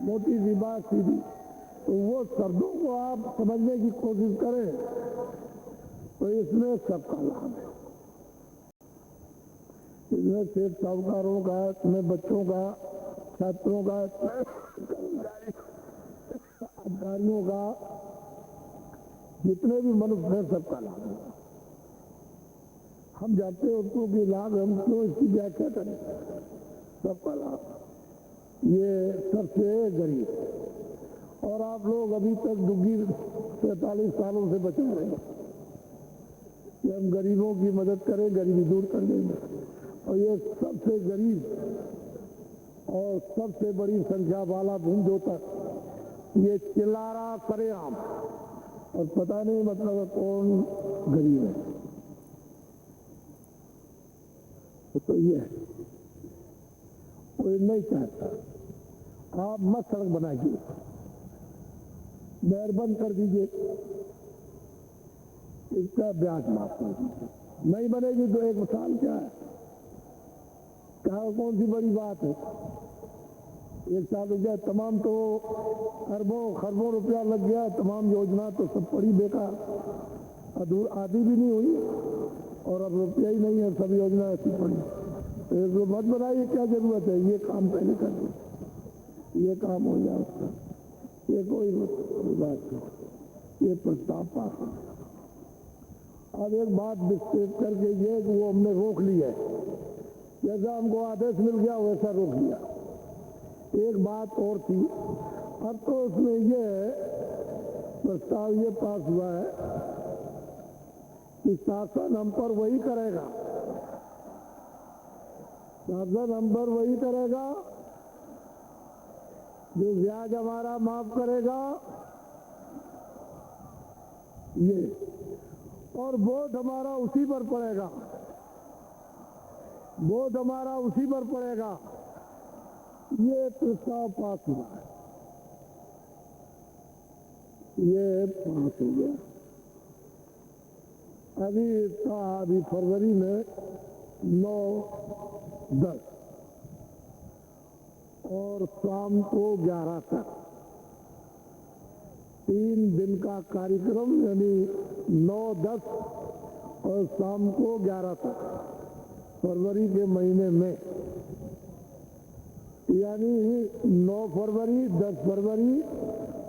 मोटी सी बात, सीधी। तो वो शब्दों को आप समझने की कोशिश करें तो इसमें सबका लाभ है, इसमें सेठ साहूकारों का, इसमें बच्चों का, छात्रों का, अधिकारियों का, जितने भी मनुष्य हैं सबका लाभ होगा। हम जानते हैं उसको कि लाभ, हम क्यों इसकी व्याख्या करें, सबका लाभ। ये सबसे गरीब, और आप लोग अभी तक दुग्गी 43 सालों से बचे रहे हैं कि हम गरीबों की मदद करें, गरीबी दूर कर देंगे, और ये सबसे गरीब और सबसे बड़ी संख्या वाला भूमज्योतक ये चिल्ला रहा सरेआम, और पता नहीं मतलब कौन गरीब है। तो ये कोई नहीं चाहता, आप मत सड़क बनाइए, मेहरबान कर दीजिए, इसका ब्याज माफ कर दीजिए। नहीं बनेगी तो 1 साल क्या है, क्या कौन सी बड़ी बात है। 1 साल हो गया, तमाम तो अरबों खरबों रुपया लग गया, तमाम योजना तो सब पड़ी बेकार, आधी भी नहीं हुई और अब रुपया ही नहीं है, सब योजना ऐसी पड़ी। तो मत बनाइए, क्या जरूरत है, ये काम पहले कर दो, ये काम हो जाए उसका, ये कोई बात नहीं, ये प्रस्ताव पास हो गया। अब एक बात डिस्कस करके ये कि वो हमने रोक लिया है, जैसा हमको आदेश मिल गया वैसा रोक लिया। एक बात और थी, अब तो उसमें ये प्रस्ताव ये पास हुआ है कि शासन हम पर वही करेगा, शासन हम पर वही करेगा जो ब्याज हमारा माफ करेगा, ये, और वोट हमारा उसी पर पड़ेगा, वोट हमारा उसी पर पड़ेगा। ये प्रस्ताव पास हुआ है, ये पास हो गया। अभी फरवरी में 9-10 और शाम को 11 तक 3 दिन का कार्यक्रम, यानी 9-10 और शाम को 11 तक फरवरी के महीने में, यानी 9 फरवरी, 10 फरवरी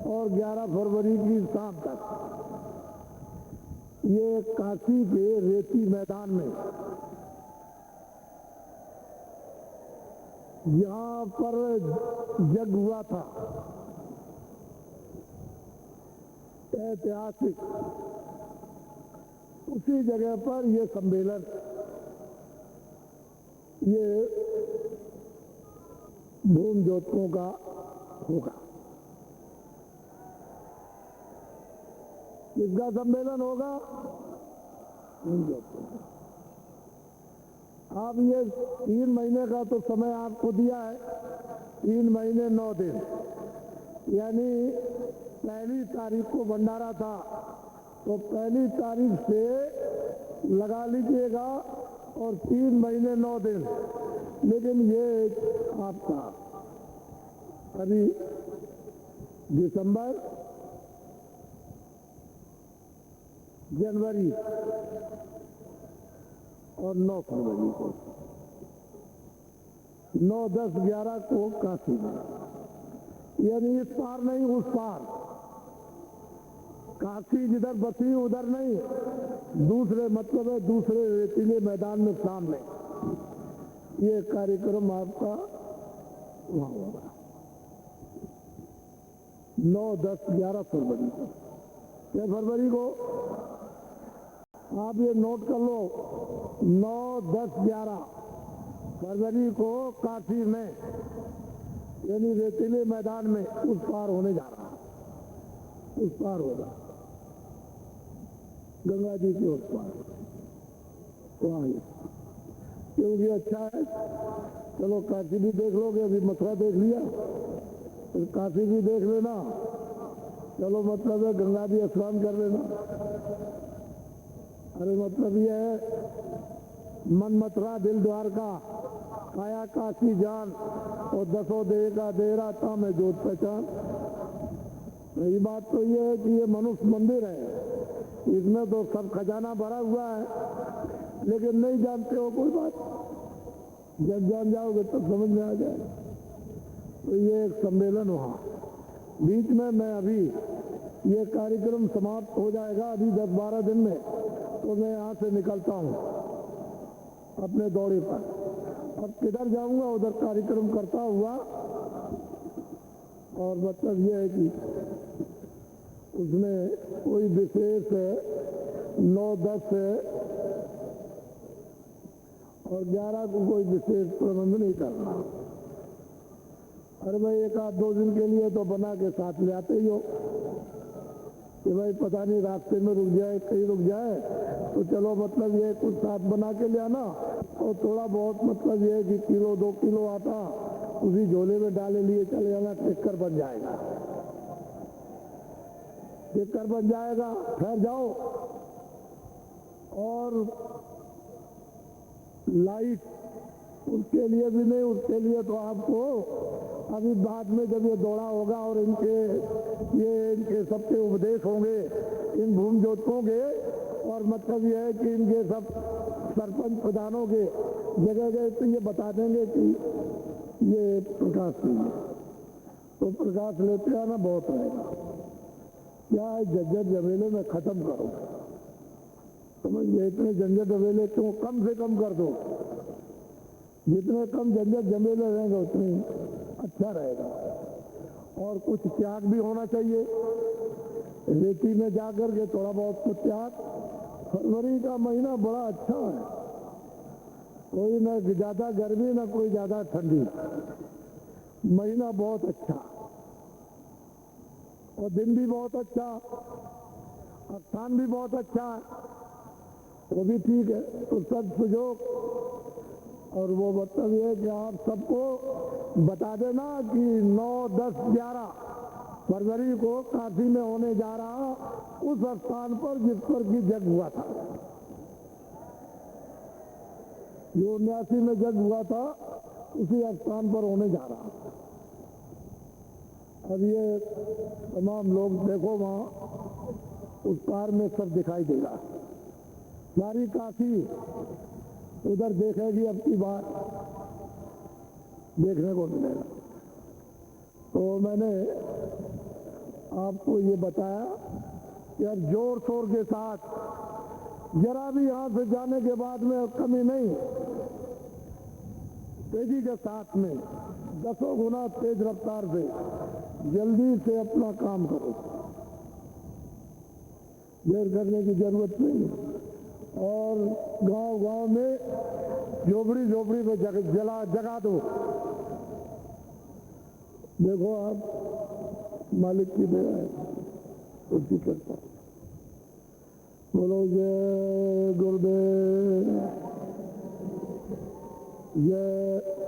और 11 फरवरी की शाम तक ये काशी के रेती मैदान में, यहाँ पर जग हुआ था ऐतिहासिक, उसी जगह पर ये सम्मेलन, ये भूमि ज्योतियों का होगा। किसका सम्मेलन होगा? भूमि ज्योतियों का। अब ये 3 महीने का तो समय आपको दिया है, 3 महीने 9 दिन, यानी 1 तारीख को भंडारा था, तो 1 तारीख से लगा लीजिएगा और 3 महीने 9 दिन। लेकिन ये आपका अभी दिसंबर, जनवरी और 9 फरवरी को, 9, 10, 11 को काशी में, यानी इस पार नहीं उस पार, काशी जिधर बसी उधर नहीं, दूसरे मतलब है दूसरे रेतीले मैदान में सामने, ये कार्यक्रम आपका वहां होगा 9, 10, 11 फरवरी को। 6 फरवरी को आप ये नोट कर लो, 9, 10, 11 फरवरी को काशी में, यानी रेतीले मैदान में उस पार होने जा रहा है, उस पार होगा गंगा जी के उस पार, वहाँ क्योंकि अच्छा है। चलो काशी भी देख लोगे, अभी मथुरा देख लिया, तो काशी भी देख लेना, चलो मतलब है गंगा भी स्नान कर लेना। अरे मतलब ये है मन मथुरा दिल द्वारका, काया काशी जान और 10 देह का देहरा था में जोत पहचान। यही बात तो ये है कि ये मनुष्य मंदिर है, इसमें तो सब खजाना भरा हुआ है, लेकिन नहीं जानते हो कोई बात, जब जान जाओगे तब समझ में आ जाएगा। तो ये एक सम्मेलन वहाँ बीच में, मैं अभी ये कार्यक्रम समाप्त हो जाएगा अभी 10-12 दिन में, तो मैं यहाँ से निकलता हूँ अपने दौरे पर। अब किधर जाऊँगा उधर कार्यक्रम करता हुआ, और मतलब ये है कि उसमें कोई विशेष 9, 10 और 11 को कोई विशेष प्रबंध नहीं करना। अरे भाई 1-2 दिन के लिए तो बना के साथ ले आते ही हो कि भाई पता नहीं रास्ते में रुक जाए, कहीं रुक जाए, तो चलो मतलब ये कुछ साथ बना के ले आना, और थोड़ा बहुत मतलब ये कि किलो 2 किलो आता उसी झोले में डाले लिए चले जाना, टेक्कर बन जाएगा। टिक्कर बन जाएगा, ठहर जाओ। और लाइट उसके लिए भी नहीं, उसके लिए तो आपको अभी बाद में जब ये दौड़ा होगा और इनके सबके उपदेश होंगे इन भूमि जोतकों के, और मतलब ये है कि इनके सब सरपंच प्रधानों के जगह गए तो ये बता देंगे कि ये प्रकाश नहीं है, तो प्रकाश लेते आना बहुत रहेगा। क्या है, झंझट झमेले में खत्म करो, समझिए। इतने झंझट झमेले क्यों, कम से कम कर दो। जितने कम झंझट झमेले रहेंगे उतने अच्छा रहेगा। और कुछ त्याग भी होना चाहिए, रेती में जाकर के थोड़ा बहुत तो त्याग। फरवरी का महीना बड़ा अच्छा है, कोई ना ज्यादा गर्मी ना कोई ज्यादा ठंडी, महीना बहुत अच्छा, और दिन भी बहुत अच्छा, और स्थान भी बहुत अच्छा, वो भी ठीक है। तो सब सुजोग, और वो मतलब ये है कि आप सबको बता देना कि 9, 10, 11 फरवरी को काशी में होने जा रहा उस स्थान पर जिस पर की जग हुआ था, जो 79 में जग हुआ था, उसी स्थान पर होने जा रहा। अब ये तमाम लोग देखो, वहां उस पार में सब दिखाई देगा, सारी काशी उधर देखेगी, अब की बार देखने को मिलेगा। तो मैंने आपको ये बताया कि अब जोर शोर के साथ, जरा भी यहां से जाने के बाद में कमी नहीं, तेजी के साथ में 10 गुना तेज रफ्तार से जल्दी से अपना काम करो, देर करने की जरूरत नहीं। और गांव-गांव में झोपड़ी में जगा दो। देखो आप, मालिक की दया है, उसकी करता। बोलो जय गुरुदेव, जय